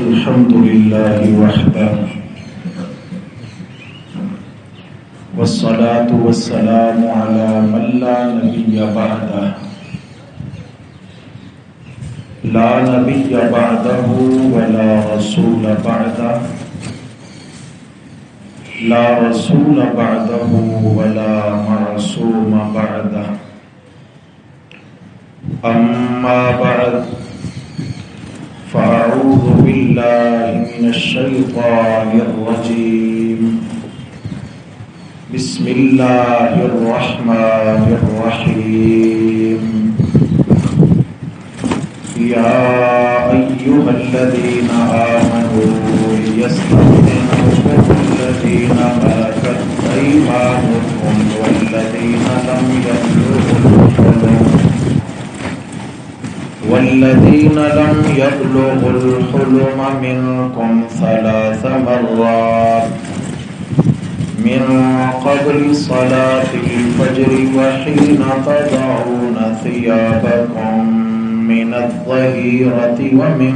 الحمد لله وحده والصلاة والسلام على من لا نبي بعده لا نبي بعده ولا رسول بعده لا رسول بعده ولا معصوم بعده أما بعد فأعوذ بالله من الشيطان الرجيم بسم الله الرحمن الرحيم يا أيها الذين آمنوا ليستأذنكم الذين ملكت أيمانكم والذين لم يبلغوا الحلم منكم 3 مرات من قبل صلاة الفجر وحين تضعون ثيابكم من الظهيرة ومن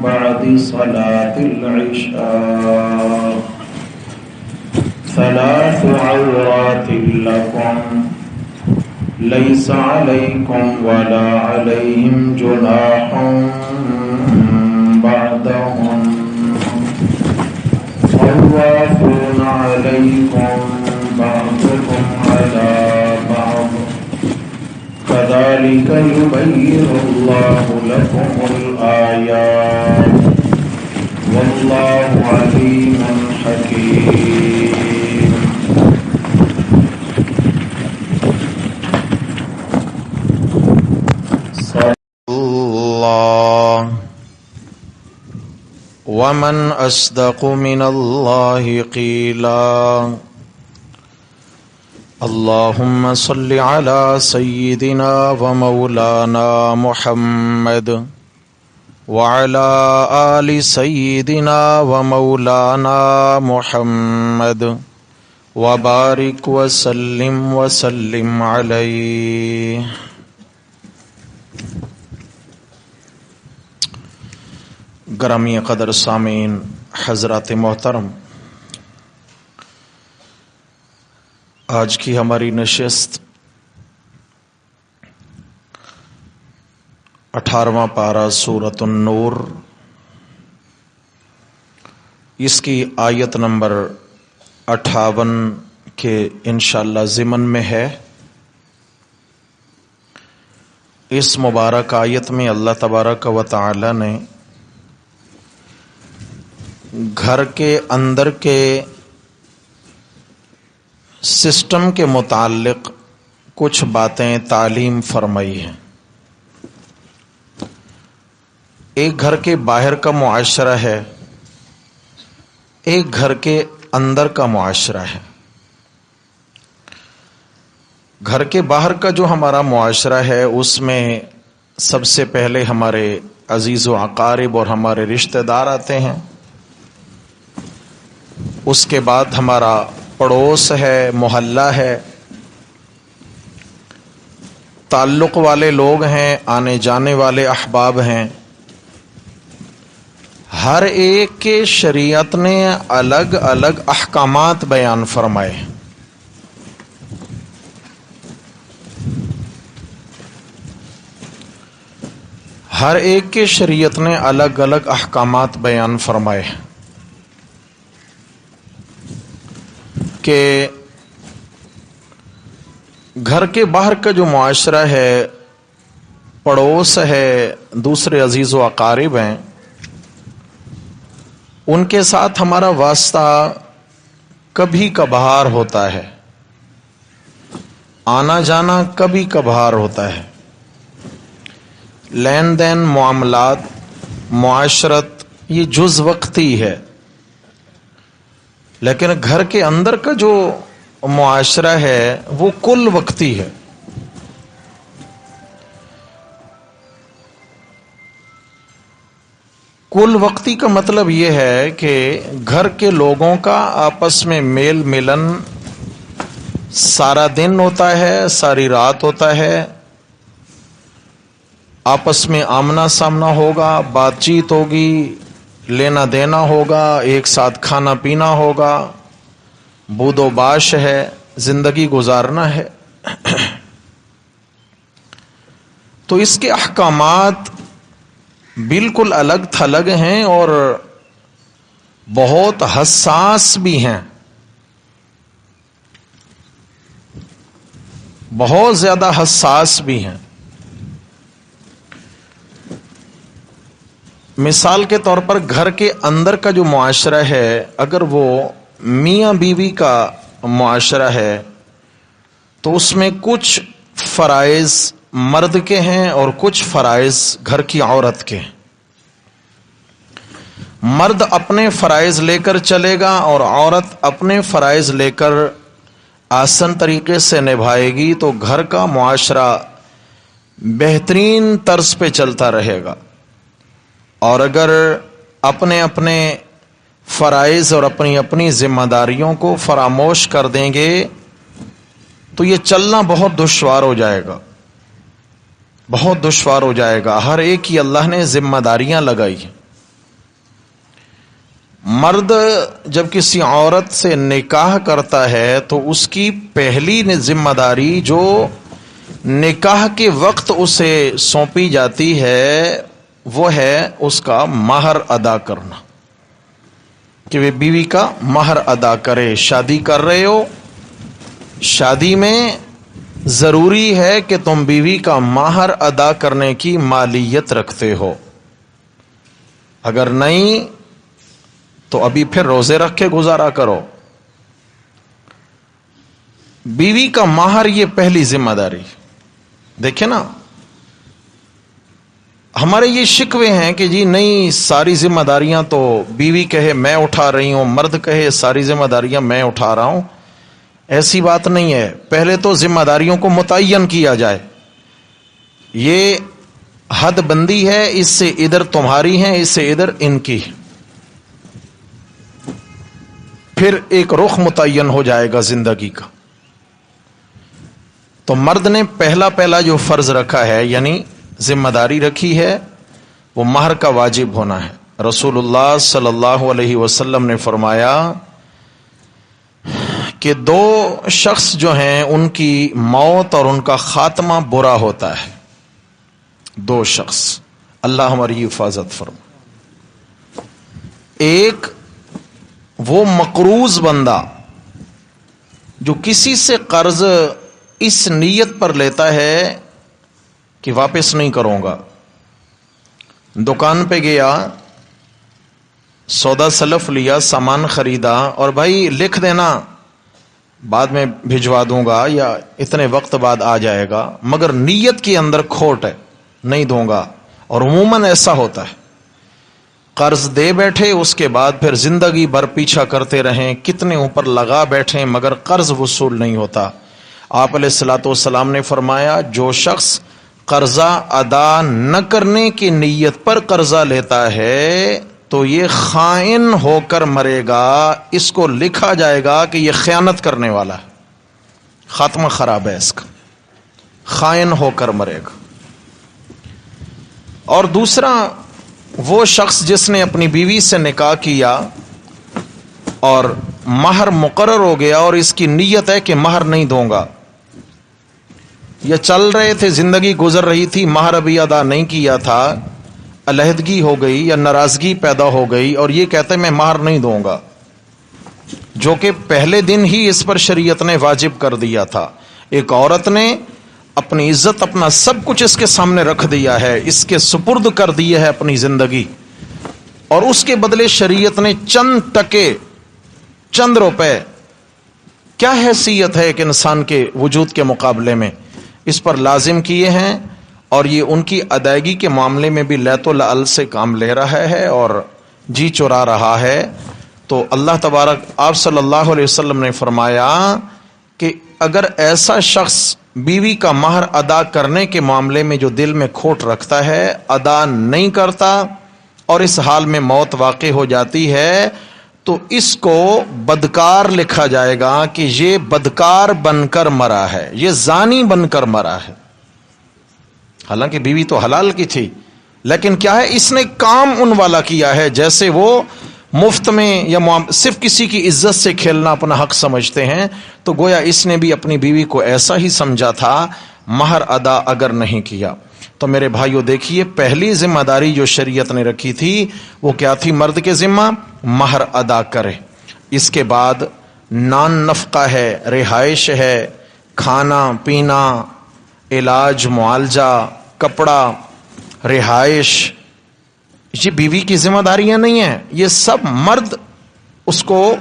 بعد صلاة العشاء 3 عورات لكم ليس عليكم ولا عليهم جناح بعدهم طوافون عليكم بعضكم على بعض كذلك يبين الله لكم الآيات والله عليم حكيم. ومن أصدق من الله قيلا. اللهم صل على سيدنا ومولانا محمد وعلى آل سيدنا ومولانا محمد وبارك وسلم عليه. گرامی قدر سامعین حضرات محترم، آج کی ہماری نشست 18واں پارہ سورۃ النور، اس کی آیت نمبر 58 کے انشاءاللہ ضمن میں ہے. اس مبارک آیت میں اللہ تبارک و تعالی نے گھر کے اندر کے سسٹم کے متعلق کچھ باتیں تعلیم فرمائی ہیں. ایک گھر کے باہر کا معاشرہ ہے، ایک گھر کے اندر کا معاشرہ ہے. گھر کے باہر کا جو ہمارا معاشرہ ہے اس میں سب سے پہلے ہمارے عزیز و اقارب اور ہمارے رشتہ دار آتے ہیں. اس کے بعد ہمارا پڑوس ہے، محلہ ہے، تعلق والے لوگ ہیں، آنے جانے والے احباب ہیں. ہر ایک کے شریعت نے الگ الگ احکامات بیان فرمائے. ہر ایک کے شریعت نے الگ الگ احکامات بیان فرمائے کہ گھر کے باہر کا جو معاشرہ ہے، پڑوس ہے، دوسرے عزیز و اقارب ہیں، ان کے ساتھ ہمارا واسطہ کبھی کبھار ہوتا ہے، آنا جانا کبھی کبھار ہوتا ہے. لین دین، معاملات، معاشرت یہ جز وقتی ہے، لیکن گھر کے اندر کا جو معاشرہ ہے وہ کل وقتی ہے. کل وقتی کا مطلب یہ ہے کہ گھر کے لوگوں کا آپس میں میل ملن سارا دن ہوتا ہے، ساری رات ہوتا ہے، آپس میں آمنا سامنا ہوگا، بات چیت ہوگی، لینا دینا ہوگا، ایک ساتھ کھانا پینا ہوگا، بود و باش ہے، زندگی گزارنا ہے۔ تو اس کے احکامات بالکل الگ تھلگ ہیں اور بہت حساس بھی ہیں، بہت زیادہ حساس بھی ہیں۔ مثال کے طور پر گھر کے اندر کا جو معاشرہ ہے، اگر وہ میاں بیوی کا معاشرہ ہے تو اس میں کچھ فرائض مرد کے ہیں اور کچھ فرائض گھر کی عورت کے ہیں۔ مرد اپنے فرائض لے کر چلے گا اور عورت اپنے فرائض لے کر آسن طریقے سے نبھائے گی تو گھر کا معاشرہ بہترین طرز پہ چلتا رہے گا۔ اور اگر اپنے اپنے فرائض اور اپنی اپنی ذمہ داریوں کو فراموش کر دیں گے تو یہ چلنا بہت دشوار ہو جائے گا، بہت دشوار ہو جائے گا۔ ہر ایک کی اللہ نے ذمہ داریاں لگائی ہیں۔ مرد جب کسی عورت سے نکاح کرتا ہے تو اس کی پہلی ذمہ داری جو نکاح کے وقت اسے سونپی جاتی ہے وہ ہے اس کا مہر ادا کرنا، کہ وہ بیوی کا مہر ادا کرے۔ شادی کر رہے ہو، شادی میں ضروری ہے کہ تم بیوی کا مہر ادا کرنے کی مالیت رکھتے ہو، اگر نہیں تو ابھی پھر روزے رکھ کے گزارا کرو۔ بیوی کا مہر یہ پہلی ذمہ داری۔ دیکھیں نا، ہمارے یہ شکوے ہیں کہ جی نہیں، ساری ذمہ داریاں تو بیوی کہے میں اٹھا رہی ہوں، مرد کہے ساری ذمہ داریاں میں اٹھا رہا ہوں۔ ایسی بات نہیں ہے۔ پہلے تو ذمہ داریوں کو متعین کیا جائے، یہ حد بندی ہے، اس سے ادھر تمہاری ہیں، اس سے ادھر ان کی، پھر ایک رخ متعین ہو جائے گا زندگی کا۔ تو مرد نے پہلا جو فرض رکھا ہے، یعنی ذمہ داری رکھی ہے، وہ مہر کا واجب ہونا ہے۔ رسول اللہ صلی اللہ علیہ وسلم نے فرمایا کہ دو شخص جو ہیں ان کی موت اور ان کا خاتمہ برا ہوتا ہے۔ دو شخص، اللہ ہماری حفاظت فرما۔ ایک وہ مقروض بندہ جو کسی سے قرض اس نیت پر لیتا ہے کہ واپس نہیں کروں گا، دکان پہ گیا، سودا سلف لیا، سامان خریدا اور بھائی لکھ دینا بعد میں بھجوا دوں گا یا اتنے وقت بعد آ جائے گا، مگر نیت کے اندر کھوٹ ہے، نہیں دوں گا۔ اور عموماً ایسا ہوتا ہے، قرض دے بیٹھے، اس کے بعد پھر زندگی بھر پیچھا کرتے رہیں، کتنے اوپر لگا بیٹھیں مگر قرض وصول نہیں ہوتا۔ آپ علیہ الصلوۃ والسلام نے فرمایا جو شخص قرضہ ادا نہ کرنے کی نیت پر قرضہ لیتا ہے تو یہ خائن ہو کر مرے گا، اس کو لکھا جائے گا کہ یہ خیانت کرنے والا ہے، خاتمہ خراب ہے اس کا، خائن ہو کر مرے گا۔ اور دوسرا وہ شخص جس نے اپنی بیوی سے نکاح کیا اور مہر مقرر ہو گیا اور اس کی نیت ہے کہ مہر نہیں دوں گا، یا چل رہے تھے، زندگی گزر رہی تھی، مہر ابھی ادا نہیں کیا تھا، علیحدگی ہو گئی یا ناراضگی پیدا ہو گئی اور یہ کہتے میں مہر نہیں دوں گا، جو کہ پہلے دن ہی اس پر شریعت نے واجب کر دیا تھا۔ ایک عورت نے اپنی عزت، اپنا سب کچھ اس کے سامنے رکھ دیا ہے، اس کے سپرد کر دی ہے اپنی زندگی، اور اس کے بدلے شریعت نے چند ٹکے، چند روپے، کیا حیثیت ہے ایک انسان کے وجود کے مقابلے میں، اس پر لازم کیے ہیں، اور یہ ان کی ادائیگی کے معاملے میں بھی لیت و لعل سے کام لے رہا ہے اور جی چرا رہا ہے۔ تو اللہ تبارک، آپ صلی اللہ علیہ وسلم نے فرمایا کہ اگر ایسا شخص بیوی کا مہر ادا کرنے کے معاملے میں جو دل میں کھوٹ رکھتا ہے، ادا نہیں کرتا اور اس حال میں موت واقع ہو جاتی ہے، تو اس کو بدکار لکھا جائے گا کہ یہ بدکار بن کر مرا ہے، یہ زانی بن کر مرا ہے۔ حالانکہ بیوی تو حلال کی تھی، لیکن کیا ہے، اس نے کام ان والا کیا ہے جیسے وہ مفت میں یا صرف کسی کی عزت سے کھیلنا اپنا حق سمجھتے ہیں. تو گویا اس نے بھی اپنی بیوی کو ایسا ہی سمجھا تھا. مہر ادا اگر نہیں کیا تو میرے بھائیو دیکھیے، پہلی ذمہ داری جو شریعت نے رکھی تھی وہ کیا تھی؟ مرد کے ذمہ مہر ادا کرے. اس کے بعد نان نفقہ ہے، رہائش ہے، کھانا پینا، علاج معالجہ، کپڑا، رہائش، یہ بیوی کی ذمہ داریاں نہیں ہیں. یہ سب مرد اس کو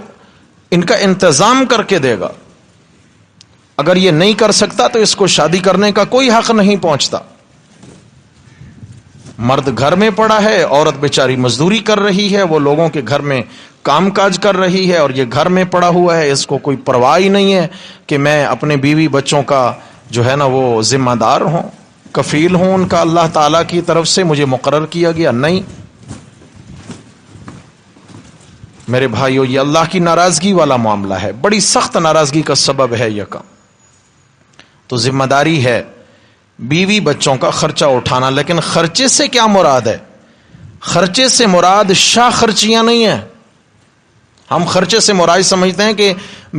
ان کا انتظام کر کے دے گا. اگر یہ نہیں کر سکتا تو اس کو شادی کرنے کا کوئی حق نہیں پہنچتا. مرد گھر میں پڑا ہے، عورت بیچاری مزدوری کر رہی ہے، وہ لوگوں کے گھر میں کام کاج کر رہی ہے، اور یہ گھر میں پڑا ہوا ہے. اس کو کوئی پرواہ ہی نہیں ہے کہ میں اپنے بیوی بچوں کا جو ہے نا وہ ذمہ دار ہوں، کفیل ہوں ان کا، اللہ تعالیٰ کی طرف سے مجھے مقرر کیا گیا. نہیں میرے بھائیو، یہ اللہ کی ناراضگی والا معاملہ ہے، بڑی سخت ناراضگی کا سبب ہے یہ کام. تو ذمہ داری ہے بیوی بچوں کا خرچہ اٹھانا. لیکن خرچے سے کیا مراد ہے؟ خرچے سے مراد شاہ خرچیاں نہیں ہیں. ہم خرچے سے مراد سمجھتے ہیں کہ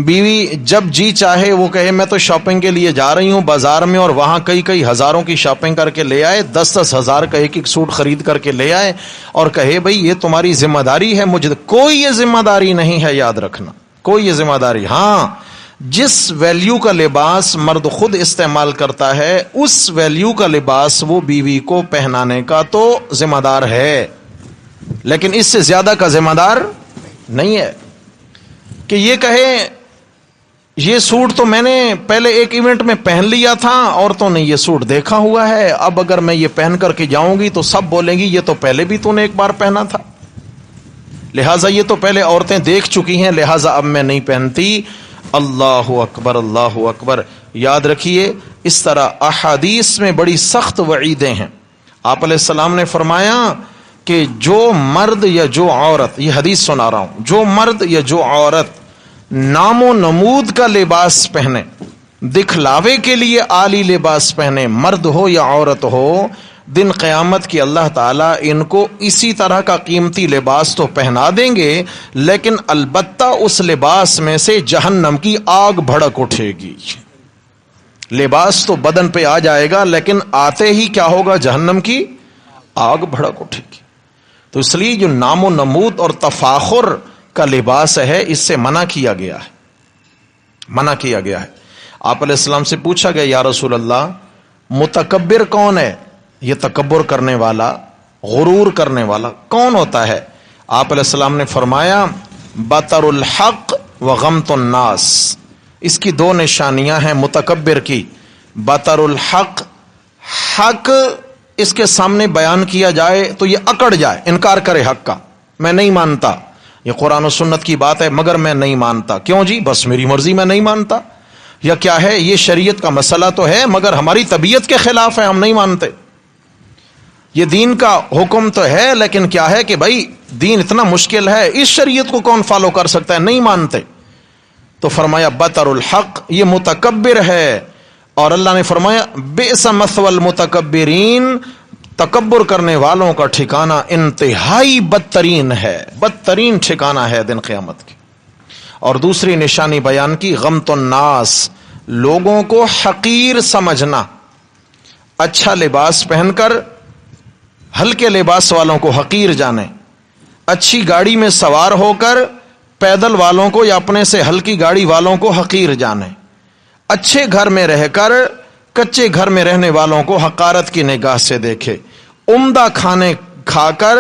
بیوی جب جی چاہے وہ کہے میں تو شاپنگ کے لیے جا رہی ہوں بازار میں، اور وہاں کئی ہزاروں کی شاپنگ کر کے لے آئے، 10 ہزار کا ایک سوٹ خرید کر کے لے آئے، اور کہے بھئی یہ تمہاری ذمہ داری ہے. مجھے کوئی یہ ذمہ داری نہیں ہے، یاد رکھنا، کوئی یہ ذمہ داری. ہاں، جس ویلیو کا لباس مرد خود استعمال کرتا ہے اس ویلیو کا لباس وہ بیوی کو پہنانے کا تو ذمہ دار ہے، لیکن اس سے زیادہ کا ذمہ دار نہیں ہے. کہ یہ کہے یہ سوٹ تو میں نے پہلے ایک ایونٹ میں پہن لیا تھا، عورتوں نے یہ سوٹ دیکھا ہوا ہے، اب اگر میں یہ پہن کر کے جاؤں گی تو سب بولیں گی یہ تو پہلے بھی تو نے ایک بار پہنا تھا، لہٰذا یہ تو پہلے عورتیں دیکھ چکی ہیں، لہٰذا اب میں نہیں پہنتی. اللہ اکبر، اللہ اکبر. یاد رکھیے، اس طرح احادیث میں بڑی سخت وعیدیں ہیں. آپ علیہ السلام نے فرمایا کہ جو مرد یا جو عورت، یہ حدیث سنا رہا ہوں، جو مرد یا جو عورت نام و نمود کا لباس پہنے، دکھلاوے کے لیے عالی لباس پہنے، مرد ہو یا عورت ہو، دن قیامت کی اللہ تعالیٰ ان کو اسی طرح کا قیمتی لباس تو پہنا دیں گے، لیکن البتہ اس لباس میں سے جہنم کی آگ بھڑک اٹھے گی. لباس تو بدن پہ آ جائے گا، لیکن آتے ہی کیا ہوگا؟ جہنم کی آگ بھڑک اٹھے گی. تو اس لیے جو نام و نمود اور تفاخر کا لباس ہے اس سے منع کیا گیا ہے، منع کیا گیا ہے. آپ علیہ السلام سے پوچھا گیا یا رسول اللہ متکبر کون ہے؟ یہ تکبر کرنے والا، غرور کرنے والا کون ہوتا ہے؟ آپ علیہ السلام نے فرمایا بطر الحق و غمت الناس. اس کی دو نشانیاں ہیں متکبر کی. بطر الحق، حق اس کے سامنے بیان کیا جائے تو یہ اکڑ جائے، انکار کرے حق کا، میں نہیں مانتا، یہ قرآن و سنت کی بات ہے مگر میں نہیں مانتا. کیوں جی؟ بس میری مرضی، میں نہیں مانتا. یا کیا ہے، یہ شریعت کا مسئلہ تو ہے مگر ہماری طبیعت کے خلاف ہے، ہم نہیں مانتے. یہ دین کا حکم تو ہے لیکن کیا ہے کہ بھائی دین اتنا مشکل ہے، اس شریعت کو کون فالو کر سکتا ہے، نہیں مانتے. تو فرمایا بطر الحق، یہ متکبر ہے. اور اللہ نے فرمایا بئس مثوى المتکبرین، تکبر کرنے والوں کا ٹھکانہ انتہائی بدترین ہے، بدترین ٹھکانہ ہے دن قیامت کی. اور دوسری نشانی بیان کی غمت الناس، لوگوں کو حقیر سمجھنا. اچھا لباس پہن کر ہلکے لباس والوں کو حقیر جانے، اچھی گاڑی میں سوار ہو کر پیدل والوں کو یا اپنے سے ہلکی گاڑی والوں کو حقیر جانے، اچھے گھر میں رہ کر کچے گھر میں رہنے والوں کو حقارت کی نگاہ سے دیکھے، عمدہ کھانے کھا کر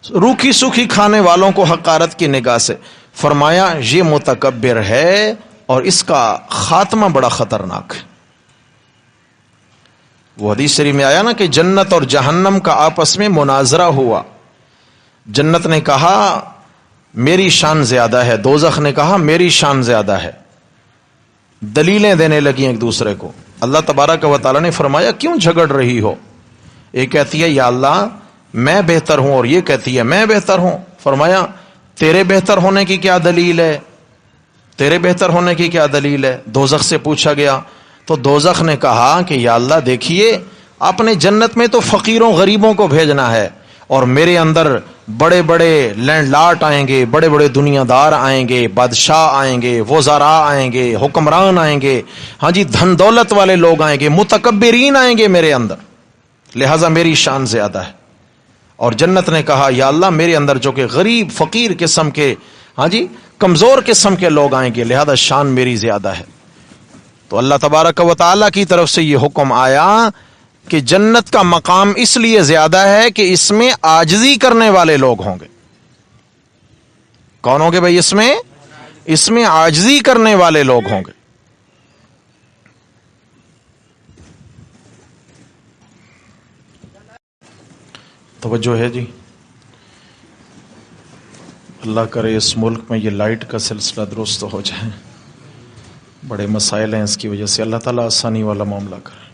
روکھی سوکھی کھانے والوں کو حقارت کی نگاہ سے. فرمایا یہ متکبر ہے اور اس کا خاتمہ بڑا خطرناک ہے. وہ حدیث شریف میں آیا نا کہ جنت اور جہنم کا آپس میں مناظرہ ہوا. جنت نے کہا میری شان زیادہ ہے، دوزخ نے کہا میری شان زیادہ ہے. دلیلیں دینے لگی ایک دوسرے کو. اللہ تبارک و تعالیٰ نے فرمایا کیوں جھگڑ رہی ہو؟ ایک کہتی ہے یا اللہ میں بہتر ہوں، اور یہ کہتی ہے میں بہتر ہوں. فرمایا تیرے بہتر ہونے کی کیا دلیل ہے؟ تیرے بہتر ہونے کی کیا دلیل ہے؟ دوزخ سے پوچھا گیا تو دوزخ نے کہا کہ یا اللہ دیکھیے آپ نے جنت میں تو فقیروں غریبوں کو بھیجنا ہے، اور میرے اندر بڑے بڑے لینڈ لاٹ آئیں گے، بڑے بڑے دنیا دار آئیں گے، بادشاہ آئیں گے، وزراء آئیں گے، حکمران آئیں گے، ہاں جی، دھن دولت والے لوگ آئیں گے، متکبرین آئیں گے میرے اندر، لہذا میری شان زیادہ ہے۔ اور جنت نے کہا یا اللہ میرے اندر جو کہ غریب فقیر قسم کے، ہاں جی، کمزور قسم کے لوگ آئیں گے، لہذا شان میری زیادہ ہے۔ تو اللہ تبارک و تعالیٰ کی طرف سے یہ حکم آیا کہ جنت کا مقام اس لیے زیادہ ہے کہ اس میں عاجزی کرنے والے لوگ ہوں گے۔ کون ہوں گے بھائی؟ اس میں عاجزی کرنے والے لوگ ہوں گے۔ توجہ ہے جی؟ اللہ کرے اس ملک میں یہ لائٹ کا سلسلہ درست ہو جائے، بڑے مسائل ہیں اس کی وجہ سے، اللہ تعالیٰ آسانی والا معاملہ کرے۔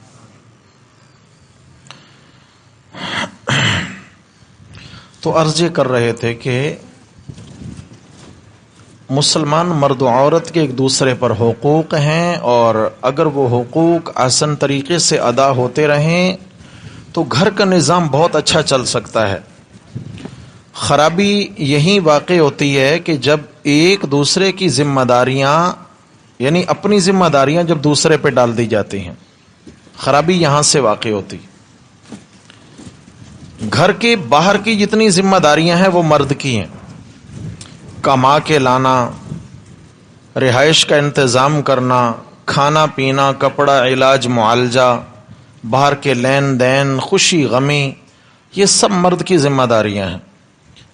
تو عرض یہ کر رہے تھے کہ مسلمان مرد و عورت کے ایک دوسرے پر حقوق ہیں، اور اگر وہ حقوق احسن طریقے سے ادا ہوتے رہیں تو گھر کا نظام بہت اچھا چل سکتا ہے۔ خرابی یہی واقع ہوتی ہے کہ جب ایک دوسرے کی ذمہ داریاں، یعنی اپنی ذمہ داریاں جب دوسرے پہ ڈال دی جاتی ہیں، خرابی یہاں سے واقع ہوتی۔ گھر کے باہر کی جتنی ذمہ داریاں ہیں وہ مرد کی ہیں، کما کے لانا، رہائش کا انتظام کرنا، کھانا پینا، کپڑا، علاج، معالجہ، باہر کے لین دین، خوشی غمی، یہ سب مرد کی ذمہ داریاں ہیں۔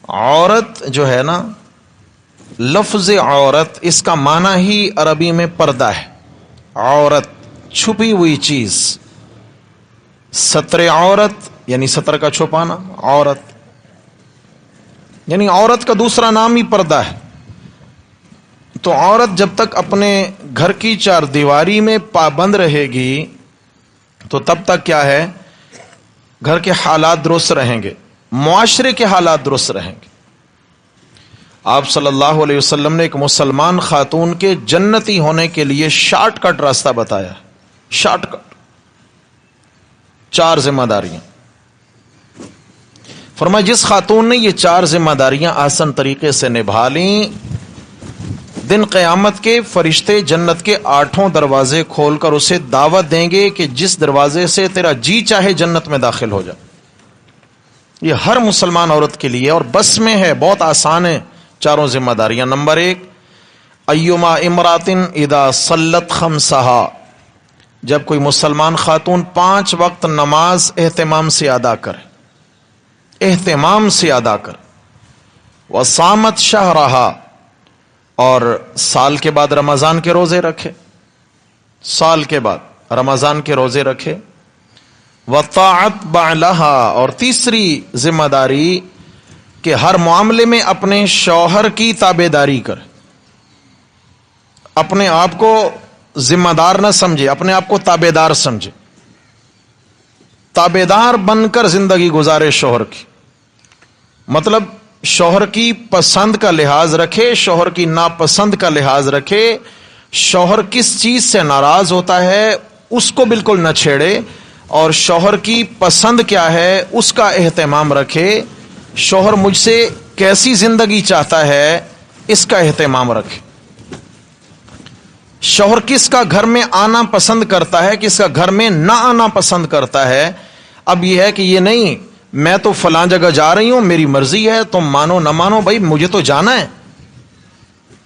عورت جو ہے نا، لفظ عورت اس کا معنی ہی عربی میں پردہ ہے۔ عورت چھپی ہوئی چیز، ستر عورت یعنی ستر کا چھپانا، عورت یعنی عورت کا دوسرا نام ہی پردہ ہے۔ تو عورت جب تک اپنے گھر کی چار دیواری میں پابند رہے گی تو تب تک کیا ہے، گھر کے حالات درست رہیں گے، معاشرے کے حالات درست رہیں گے۔ آپ صلی اللہ علیہ وسلم نے ایک مسلمان خاتون کے جنتی ہونے کے لیے شارٹ کٹ راستہ بتایا، شارٹ کٹ، 4 ذمہ داریاں۔ فرمایا جس خاتون نے یہ 4 ذمہ داریاں آسان طریقے سے نبھا لیں، دن قیامت کے فرشتے جنت کے 8 دروازے کھول کر اسے دعوت دیں گے کہ جس دروازے سے تیرا جی چاہے جنت میں داخل ہو جا۔ یہ ہر مسلمان عورت کے لیے، اور بس میں ہے، بہت آسان ہے 4 ذمہ داریاں۔ نمبر 1، ایما امراتن اذا صلت خمسہا، جب کوئی مسلمان خاتون 5 وقت نماز اہتمام سے ادا کرے، اہتمام سے ادا کر، وصامت شہرہا، اور سال کے بعد رمضان کے روزے رکھے، سال کے بعد رمضان کے روزے رکھے، وطاعت بعلہا، اور تیسری ذمہ داری کہ ہر معاملے میں اپنے شوہر کی تابع داری کرے، اپنے آپ کو ذمہ دار نہ سمجھے، اپنے آپ کو تابع دار سمجھے، تابع دار بن کر زندگی گزارے شوہر کی، مطلب شوہر کی پسند کا لحاظ رکھے، شوہر کی ناپسند کا لحاظ رکھے، شوہر کس چیز سے ناراض ہوتا ہے اس کو بالکل نہ چھیڑے، اور شوہر کی پسند کیا ہے اس کا اہتمام رکھے، شوہر مجھ سے کیسی زندگی چاہتا ہے اس کا اہتمام رکھے، شوہر کس کا گھر میں آنا پسند کرتا ہے، کس کا گھر میں نہ آنا پسند کرتا ہے۔ اب یہ ہے کہ یہ نہیں میں تو فلاں جگہ جا رہی ہوں، میری مرضی ہے، تم مانو نہ مانو، بھائی مجھے تو جانا ہے،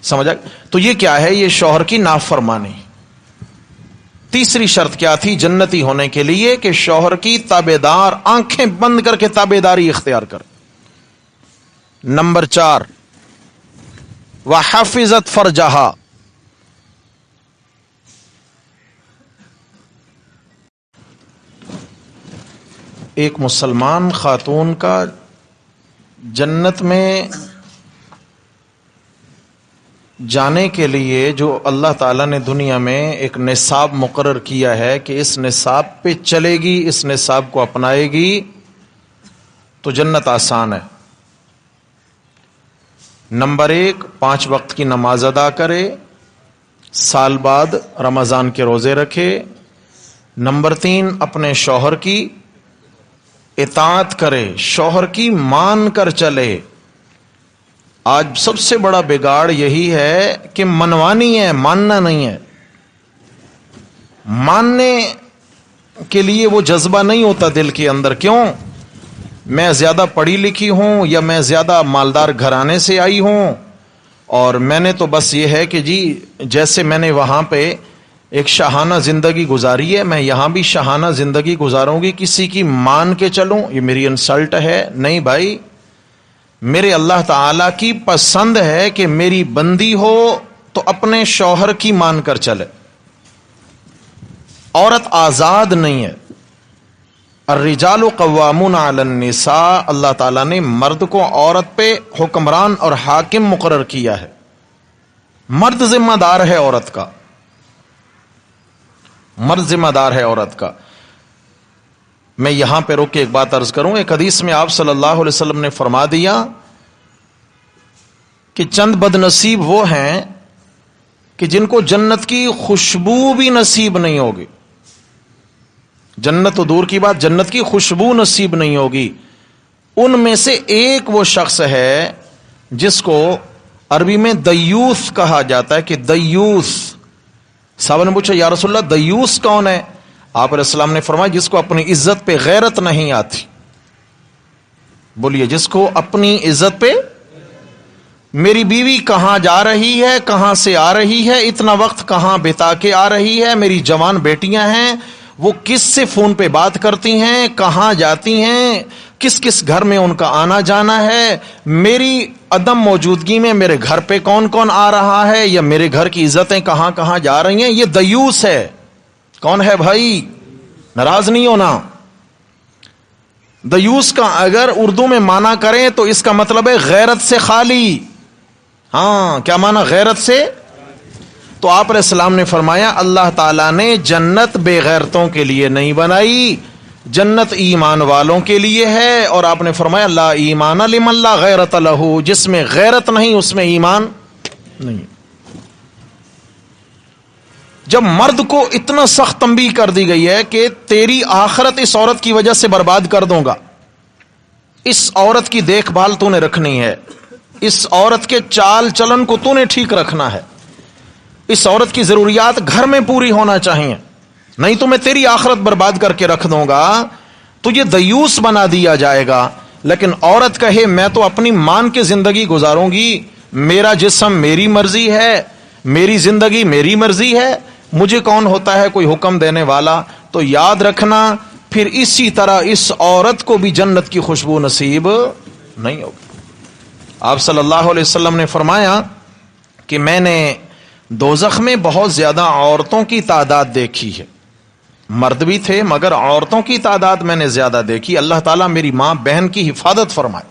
سمجھا؟ تو یہ کیا ہے، یہ شوہر کی نافرمانی۔ تیسری شرط کیا تھی جنتی ہونے کے لیے، کہ شوہر کی تابع دار، آنکھیں بند کر کے تابع داری اختیار کر۔ نمبر 4، وحفظت فرجہا، ایک مسلمان خاتون کا جنت میں جانے کے لیے جو اللہ تعالیٰ نے دنیا میں ایک نصاب مقرر کیا ہے کہ اس نصاب پہ چلے گی، اس نصاب کو اپنائے گی تو جنت آسان ہے۔ نمبر 1، 5 وقت کی نماز ادا کرے، سال بعد رمضان کے روزے رکھے، نمبر 3 اپنے شوہر کی اطاعت کرے، شوہر کی مان کر چلے۔ آج سب سے بڑا بگاڑ یہی ہے کہ منوانی ہے، ماننا نہیں ہے۔ ماننے کے لیے وہ جذبہ نہیں ہوتا دل کے اندر۔ کیوں؟ میں زیادہ پڑھی لکھی ہوں، یا میں زیادہ مالدار گھرانے سے آئی ہوں، اور میں نے تو بس یہ ہے کہ جی جیسے میں نے وہاں پہ ایک شاہانہ زندگی گزاری ہے، میں یہاں بھی شاہانہ زندگی گزاروں گی، کسی کی مان کے چلوں، یہ میری انسلٹ ہے؟ نہیں بھائی، میرے اللہ تعالی کی پسند ہے کہ میری بندی ہو تو اپنے شوہر کی مان کر چلے۔ عورت آزاد نہیں ہے۔ الرجال قوامون علی النساء، اللہ تعالیٰ نے مرد کو عورت پہ حکمران اور حاکم مقرر کیا ہے۔ مرد ذمہ دار ہے عورت کا، مرد ذمہ دار ہے عورت کا۔ میں یہاں پہ رک کے ایک بات عرض کروں۔ ایک حدیث میں آپ صلی اللہ علیہ وسلم نے فرما دیا کہ چند بد نصیب وہ ہیں کہ جن کو جنت کی خوشبو بھی نصیب نہیں ہوگی۔ جنت تو دور کی بات، جنت کی خوشبو نصیب نہیں ہوگی۔ ان میں سے ایک وہ شخص ہے جس کو عربی میں دیوس کہا جاتا ہے، کہ دیوس۔ صحابہ نے پوچھا یا رسول اللہ دیوس کون ہے؟ آپ علیہ السلام نے فرمایا جس کو اپنی عزت پہ غیرت نہیں آتی۔ بولیے، جس کو اپنی عزت پہ، میری بیوی کہاں جا رہی ہے، کہاں سے آ رہی ہے، اتنا وقت کہاں بتا کے آ رہی ہے، میری جوان بیٹیاں ہیں وہ کس سے فون پہ بات کرتی ہیں، کہاں جاتی ہیں، کس کس گھر میں ان کا آنا جانا ہے، میری عدم موجودگی میں میرے گھر پہ کون کون آ رہا ہے، یا میرے گھر کی عزتیں کہاں کہاں جا رہی ہیں، یہ دیوس ہے۔ کون ہے بھائی؟ ناراض نہیں ہونا۔ دیوس کا اگر اردو میں معنی کریں تو اس کا مطلب ہے غیرت سے خالی۔ ہاں، کیا معنی غیرت سے؟ تو آپ علیہ السلام نے فرمایا اللہ تعالیٰ نے جنت بے غیرتوں کے لیے نہیں بنائی، جنت ایمان والوں کے لیے ہے۔ اور آپ نے فرمایا لا ایمان لمن لا غیرت لہ، جس میں غیرت نہیں اس میں ایمان نہیں۔ جب مرد کو اتنا سخت تنبیہ کر دی گئی ہے کہ تیری آخرت اس عورت کی وجہ سے برباد کر دوں گا، اس عورت کی دیکھ بھال تو نے رکھنی ہے، اس عورت کے چال چلن کو تو نے ٹھیک رکھنا ہے، اس عورت کی ضروریات گھر میں پوری ہونا چاہیے، نہیں تو میں تیری آخرت برباد کر کے رکھ دوں گا، تو یہ دیوس بنا دیا جائے گا۔ لیکن عورت کہے میں تو اپنی مان کے زندگی گزاروں گی، میرا جسم میری مرضی ہے، میری زندگی میری مرضی ہے، مجھے کون ہوتا ہے کوئی حکم دینے والا، تو یاد رکھنا پھر اسی طرح اس عورت کو بھی جنت کی خوشبو نصیب نہیں ہوگی۔ آپ صلی اللہ علیہ وسلم نے فرمایا کہ میں نے دوزخ میں بہت زیادہ عورتوں کی تعداد دیکھی ہے، مرد بھی تھے مگر عورتوں کی تعداد میں نے زیادہ دیکھی۔ اللہ تعالیٰ میری ماں بہن کی حفاظت فرمائے۔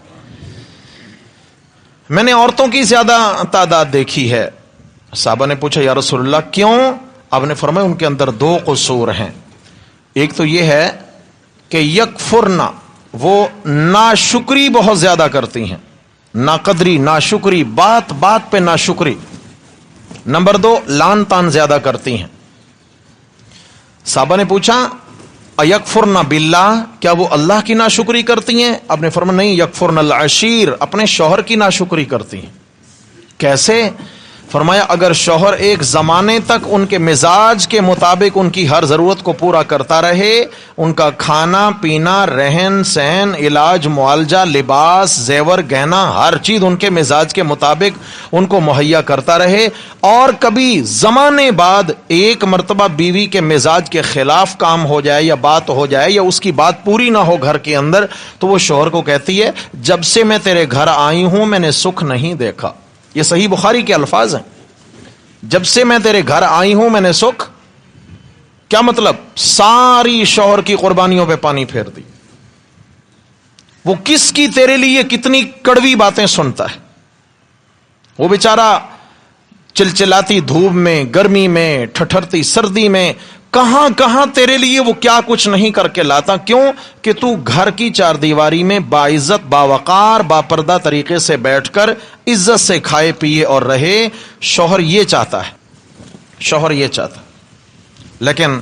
میں نے عورتوں کی زیادہ تعداد دیکھی ہے۔ صحابہ نے پوچھا یا رسول اللہ کیوں؟ آپ نے فرمایا ان کے اندر 2 قصور ہیں۔ ایک تو یہ ہے کہ یکفرنا، وہ ناشکری بہت زیادہ کرتی ہیں، ناقدری، ناشکری، بات بات پہ ناشکری۔ نمبر 2 لان تان زیادہ کرتی ہیں۔ صحابہ نے پوچھا یکفرن باللہ، کیا وہ اللہ کی ناشکری کرتی ہیں؟ آپ نے فرمایا نہیں، یکفرن العشیر، اپنے شوہر کی ناشکری کرتی ہیں۔ کیسے؟ فرمایا اگر شوہر ایک زمانے تک ان کے مزاج کے مطابق ان کی ہر ضرورت کو پورا کرتا رہے، ان کا کھانا پینا، رہن سہن، علاج معالجہ، لباس، زیور گہنا، ہر چیز ان کے مزاج کے مطابق ان کو مہیا کرتا رہے، اور کبھی زمانے بعد ایک مرتبہ بیوی کے مزاج کے خلاف کام ہو جائے یا بات ہو جائے یا اس کی بات پوری نہ ہو گھر کے اندر، تو وہ شوہر کو کہتی ہے جب سے میں تیرے گھر آئی ہوں میں نے سکھ نہیں دیکھا۔ یہ صحیح بخاری کے الفاظ ہیں، جب سے میں تیرے گھر آئی ہوں میں نے سکھ، کیا مطلب؟ ساری شوہر کی قربانیوں پہ پانی پھیر دی۔ وہ کس کی تیرے لیے کتنی کڑوی باتیں سنتا ہے، وہ بیچارہ چلچلاتی دھوپ میں، گرمی میں، ٹھٹھرتی سردی میں، کہاں کہاں تیرے لیے وہ کیا کچھ نہیں کر کے لاتا۔ کیوں؟ کہ تو گھر کی 4 دیواری میں باعزت، باوقار، باپردہ طریقے سے بیٹھ کر عزت سے کھائے پیے اور رہے۔ شوہر یہ چاہتا ہے، شوہر یہ چاہتا ہے۔ لیکن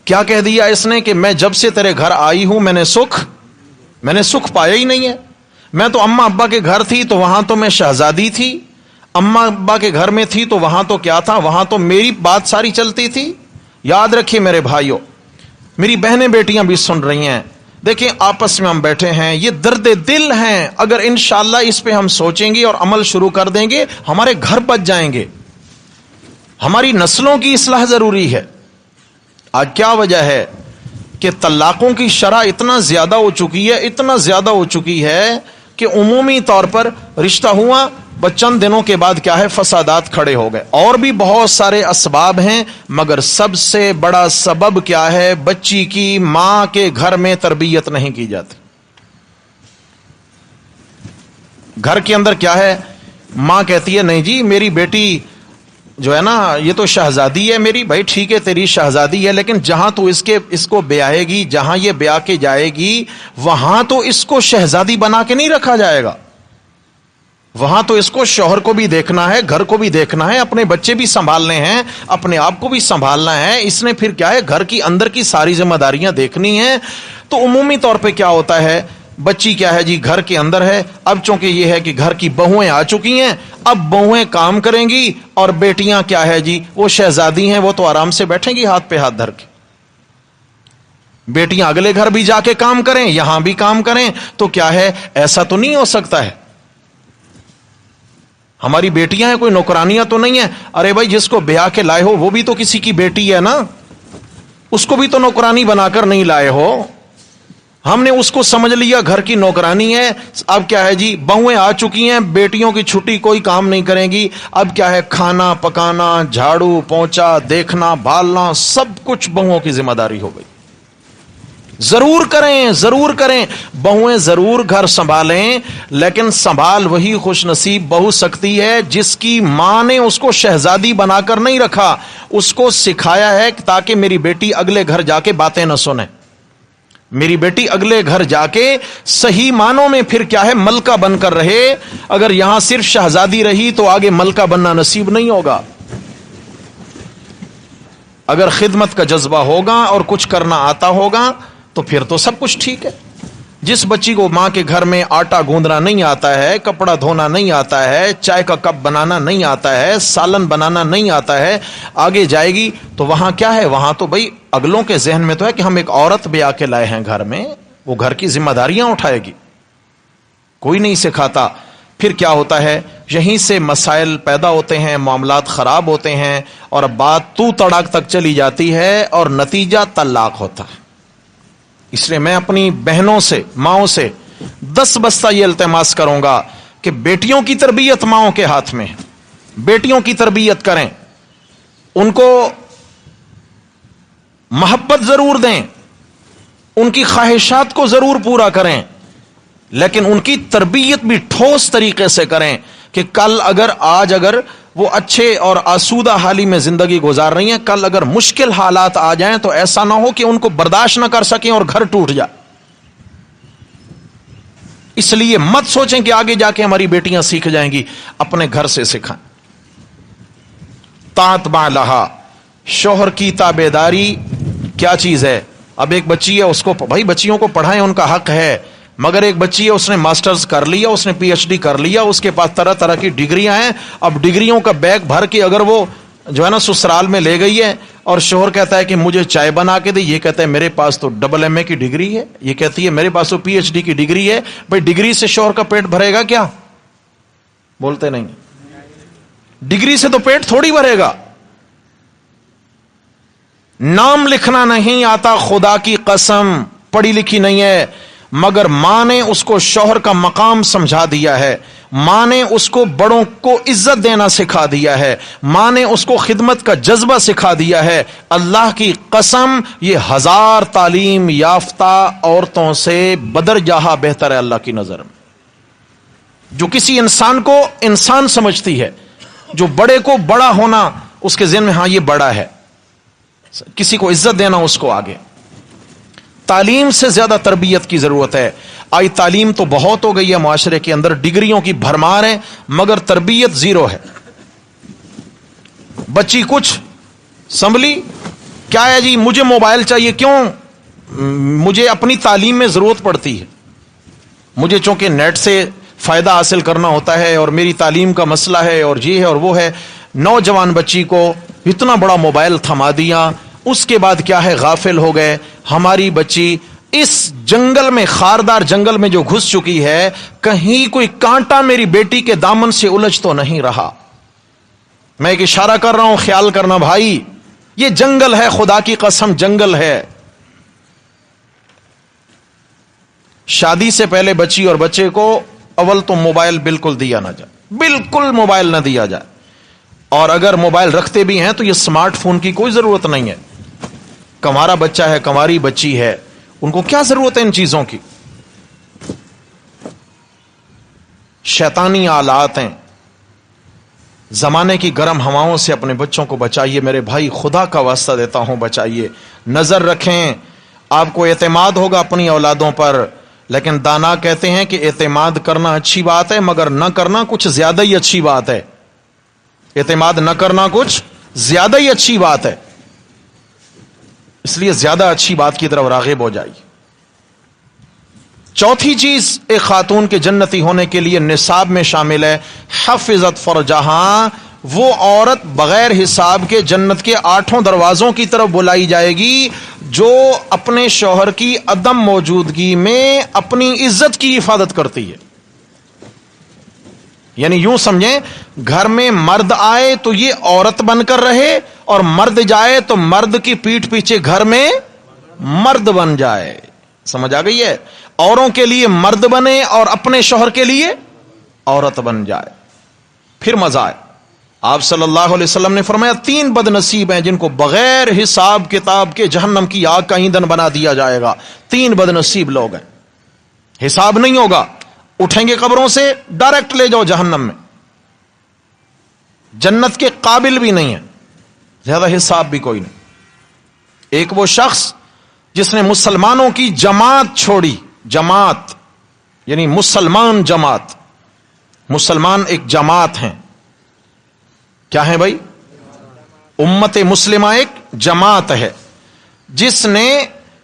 کیا کہہ دیا اس نے کہ میں جب سے تیرے گھر آئی ہوں میں نے سکھ پایا ہی نہیں ہے. میں تو اماں ابا کے گھر تھی تو وہاں تو میں شہزادی تھی، اماں ابا کے گھر میں تھی تو وہاں تو کیا تھا، وہاں تو میری بات ساری چلتی تھی. یاد رکھیے میرے بھائیوں، میری بہنیں بیٹیاں بھی سن رہی ہیں، دیکھیں آپس میں ہم بیٹھے ہیں، یہ درد دل ہیں. اگر انشاءاللہ اس پہ ہم سوچیں گے اور عمل شروع کر دیں گے ہمارے گھر بچ جائیں گے. ہماری نسلوں کی اصلاح ضروری ہے. آج کیا وجہ ہے کہ طلاقوں کی شرح اتنا زیادہ ہو چکی ہے کہ عمومی طور پر رشتہ ہوا چند دنوں کے بعد کیا ہے فسادات کھڑے ہو گئے. اور بھی بہت سارے اسباب ہیں مگر سب سے بڑا سبب کیا ہے، بچی کی ماں کے گھر میں تربیت نہیں کی جاتی. گھر کے اندر کیا ہے، ماں کہتی ہے نہیں جی میری بیٹی جو ہے نا یہ تو شہزادی ہے میری. بھائی ٹھیک ہے تیری شہزادی ہے، لیکن جہاں تو اس کو بیاہے گی، جہاں یہ بیاہ کے جائے گی وہاں تو اس کو شہزادی بنا کے نہیں رکھا جائے گا. وہاں تو اس کو شوہر کو بھی دیکھنا ہے، گھر کو بھی دیکھنا ہے، اپنے بچے بھی سنبھالنے ہیں، اپنے آپ کو بھی سنبھالنا ہے. اس نے پھر کیا ہے گھر کی اندر کی ساری ذمہ داریاں دیکھنی ہیں. تو عمومی طور پہ کیا ہوتا ہے، بچی کیا ہے جی گھر کے اندر ہے. اب چونکہ یہ ہے کہ گھر کی بہویں آ چکی ہیں، اب بہویں کام کریں گی اور بیٹیاں کیا ہے جی وہ شہزادی ہیں، وہ تو آرام سے بیٹھیں گی ہاتھ پہ ہاتھ دھر کے. بیٹیاں اگلے گھر بھی جا کے کام کریں، یہاں بھی کام کریں. تو کیا ہے ایسا تو نہیں ہو سکتا ہے. ہماری بیٹیاں ہیں، کوئی نوکرانیاں تو نہیں ہیں. ارے بھائی جس کو بیاہ کے لائے ہو وہ بھی تو کسی کی بیٹی ہے نا، اس کو بھی تو نوکرانی بنا کر نہیں لائے ہو. ہم نے اس کو سمجھ لیا گھر کی نوکرانی ہے. اب کیا ہے جی بہویں آ چکی ہیں، بیٹیوں کی چھٹی کوئی کام نہیں کریں گی. اب کیا ہے کھانا پکانا، جھاڑو پونچھا، دیکھنا بھالنا سب کچھ بہوؤں کی ذمہ داری ہو گئی. ضرور کریں بہویں ضرور گھر سنبھالیں، لیکن سنبھال وہی خوش نصیب بہو سکتی ہے جس کی ماں نے اس کو شہزادی بنا کر نہیں رکھا، اس کو سکھایا ہے تاکہ میری بیٹی اگلے گھر جا کے باتیں نہ سنے، میری بیٹی اگلے گھر جا کے صحیح معنوں میں پھر کیا ہے ملکہ بن کر رہے. اگر یہاں صرف شہزادی رہی تو آگے ملکہ بننا نصیب نہیں ہوگا. اگر خدمت کا جذبہ ہوگا اور کچھ کرنا آتا ہوگا تو پھر تو سب کچھ ٹھیک ہے. جس بچی کو ماں کے گھر میں آٹا گوندنا نہیں آتا ہے، کپڑا دھونا نہیں آتا ہے، چائے کا کپ بنانا نہیں آتا ہے، سالن بنانا نہیں آتا ہے، آگے جائے گی تو وہاں کیا ہے، وہاں تو بھائی اگلوں کے ذہن میں تو ہے کہ ہم ایک عورت بھی آ کے لائے ہیں گھر میں، وہ گھر کی ذمہ داریاں اٹھائے گی. کوئی نہیں سکھاتا. پھر کیا ہوتا ہے، یہیں سے مسائل پیدا ہوتے ہیں، معاملات خراب ہوتے ہیں اور بات تو تڑاک تک چلی جاتی ہے اور نتیجہ طلاق ہوتا ہے. اس لیے میں اپنی بہنوں سے، ماؤں سے 10 بستہ یہ التماس کروں گا کہ بیٹیوں کی تربیت ماؤں کے ہاتھ میں ہے. بیٹیوں کی تربیت کریں، ان کو محبت ضرور دیں، ان کی خواہشات کو ضرور پورا کریں، لیکن ان کی تربیت بھی ٹھوس طریقے سے کریں کہ کل اگر وہ اچھے اور آسودہ حالی میں زندگی گزار رہی ہیں، کل اگر مشکل حالات آ جائیں تو ایسا نہ ہو کہ ان کو برداشت نہ کر سکیں اور گھر ٹوٹ جائے. اس لیے مت سوچیں کہ آگے جا کے ہماری بیٹیاں سیکھ جائیں گی، اپنے گھر سے سکھائیں. طاعت ما لہا، شوہر کی تابعداری کیا چیز ہے. اب ایک بچی ہے، اس کو بھائی بچیوں کو پڑھائیں، ان کا حق ہے. مگر ایک بچی ہے، اس نے ماسٹرز کر لیا، اس نے پی ایچ ڈی کر لیا، اس کے پاس طرح طرح کی ڈگریاں ہیں. اب ڈگریوں کا بیگ بھر کے اگر وہ جو ہے نا سسرال میں لے گئی ہے اور شوہر کہتا ہے کہ مجھے چائے بنا کے دے، یہ کہتا ہے میرے پاس تو AA کی ڈگری ہے، یہ کہتی ہے میرے پاس تو PhD کی ڈگری ہے. بھائی ڈگری سے شوہر کا پیٹ بھرے گا کیا؟ بولتے نہیں. ڈگری سے تو پیٹ تھوڑی بھرے گا. نام لکھنا نہیں آتا، خدا کی قسم پڑھی لکھی نہیں ہے، مگر ماں نے اس کو شوہر کا مقام سمجھا دیا ہے، ماں نے اس کو بڑوں کو عزت دینا سکھا دیا ہے، ماں نے اس کو خدمت کا جذبہ سکھا دیا ہے. اللہ کی قسم یہ 1000 تعلیم یافتہ عورتوں سے بدرجہ بہتر ہے اللہ کی نظر میں. جو کسی انسان کو انسان سمجھتی ہے، جو بڑے کو بڑا ہونا اس کے ذہن میں ہاں یہ بڑا ہے، کسی کو عزت دینا اس کو آگے. تعلیم سے زیادہ تربیت کی ضرورت ہے. آج تعلیم تو بہت ہو گئی ہے معاشرے کے اندر، ڈگریوں کی بھرمار ہے، مگر تربیت زیرو ہے. بچی کچھ سنبھلی کیا ہے جی مجھے موبائل چاہیے، کیوں؟ مجھے اپنی تعلیم میں ضرورت پڑتی ہے، مجھے چونکہ نیٹ سے فائدہ حاصل کرنا ہوتا ہے اور میری تعلیم کا مسئلہ ہے اور یہ ہے اور وہ ہے۔ نوجوان بچی کو اتنا بڑا موبائل تھما دیا، اس کے بعد کیا ہے غافل ہو گئے۔ ہماری بچی اس جنگل میں، خاردار جنگل میں جو گھس چکی ہے، کہیں کوئی کانٹا میری بیٹی کے دامن سے الجھ تو نہیں رہا۔ میں ایک اشارہ کر رہا ہوں، خیال کرنا بھائی، یہ جنگل ہے، خدا کی قسم جنگل ہے۔ شادی سے پہلے بچی اور بچے کو اول تو موبائل بالکل دیا نہ جائے، بالکل موبائل نہ دیا جائے، اور اگر موبائل رکھتے بھی ہیں تو یہ سمارٹ فون کی کوئی ضرورت نہیں ہے۔ کمارا بچہ ہے، کماری بچی ہے، ان کو کیا ضرورت ہے ان چیزوں کی؟ شیطانی آلات ہیں۔ زمانے کی گرم ہواؤں سے اپنے بچوں کو بچائیے میرے بھائی، خدا کا واسطہ دیتا ہوں بچائیے۔ نظر رکھیں، آپ کو اعتماد ہوگا اپنی اولادوں پر، لیکن دانا کہتے ہیں کہ اعتماد کرنا اچھی بات ہے مگر نہ کرنا کچھ زیادہ ہی اچھی بات ہے۔ اعتماد نہ کرنا کچھ زیادہ ہی اچھی بات ہے، اس لیے زیادہ اچھی بات کی طرف راغب ہو جائیے۔ چوتھی چیز ایک خاتون کے جنتی ہونے کے لیے نصاب میں شامل ہے حفظت فرجہا، وہ عورت بغیر حساب کے جنت کے 8 دروازوں کی طرف بلائی جائے گی جو اپنے شوہر کی عدم موجودگی میں اپنی عزت کی حفاظت کرتی ہے۔ یعنی یوں سمجھیں، گھر میں مرد آئے تو یہ عورت بن کر رہے، اور مرد جائے تو مرد کی پیٹھ پیچھے گھر میں مرد بن جائے۔ سمجھ آ گئی ہے؟ اوروں کے لیے مرد بنے اور اپنے شوہر کے لیے عورت بن جائے، پھر مزہ آئے۔ آپ صلی اللہ علیہ وسلم نے فرمایا 3 بد نصیب ہیں جن کو بغیر حساب کتاب کے جہنم کی آگ کا ایندھن بنا دیا جائے گا۔ 3 بد نصیب لوگ ہیں، حساب نہیں ہوگا، اٹھیں گے قبروں سے ڈائریکٹ لے جاؤ جہنم میں، جنت کے قابل بھی نہیں ہے، زیادہ حساب بھی کوئی نہیں۔ ایک وہ شخص جس نے مسلمانوں کی جماعت چھوڑی، جماعت یعنی مسلمان جماعت، مسلمان ایک جماعت ہیں، کیا ہے بھائی؟ امت مسلمہ ایک جماعت ہے، جس نے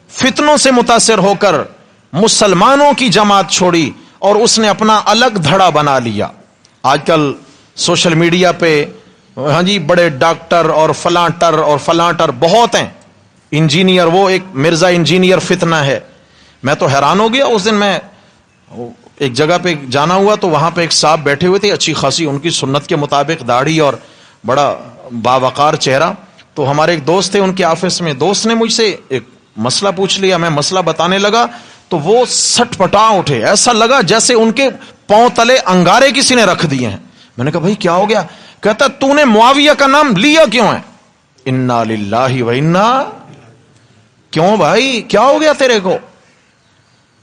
فتنوں سے متاثر ہو کر مسلمانوں کی جماعت چھوڑی اور اس نے اپنا الگ دھڑا بنا لیا۔ آج کل سوشل میڈیا پہ ہاں جی بڑے ڈاکٹر اور فلانٹر بہت ہیں، انجینئر، وہ ایک مرزا انجینئر فتنہ ہے۔ میں تو حیران ہو گیا، اس دن میں ایک جگہ پہ جانا ہوا تو وہاں پہ ایک صاحب بیٹھے ہوئے تھے، اچھی خاصی ان کی سنت کے مطابق داڑھی اور بڑا باوقار چہرہ۔ تو ہمارے ایک دوست تھے ان کے آفس میں، دوست نے مجھ سے ایک مسئلہ پوچھ لیا، میں مسئلہ بتانے لگا تو وہ سٹ پٹا اٹھے، ایسا لگا جیسے ان کے پاؤں تلے انگارے کسی نے رکھ دیے ہیں۔ میں نے کہا بھائی کیا ہو گیا؟ کہتا تو نے معاویہ کا نام لیا کیوں ہے؟ انا للہ و انا، کیوں بھائی کیا ہو گیا تیرے کو؟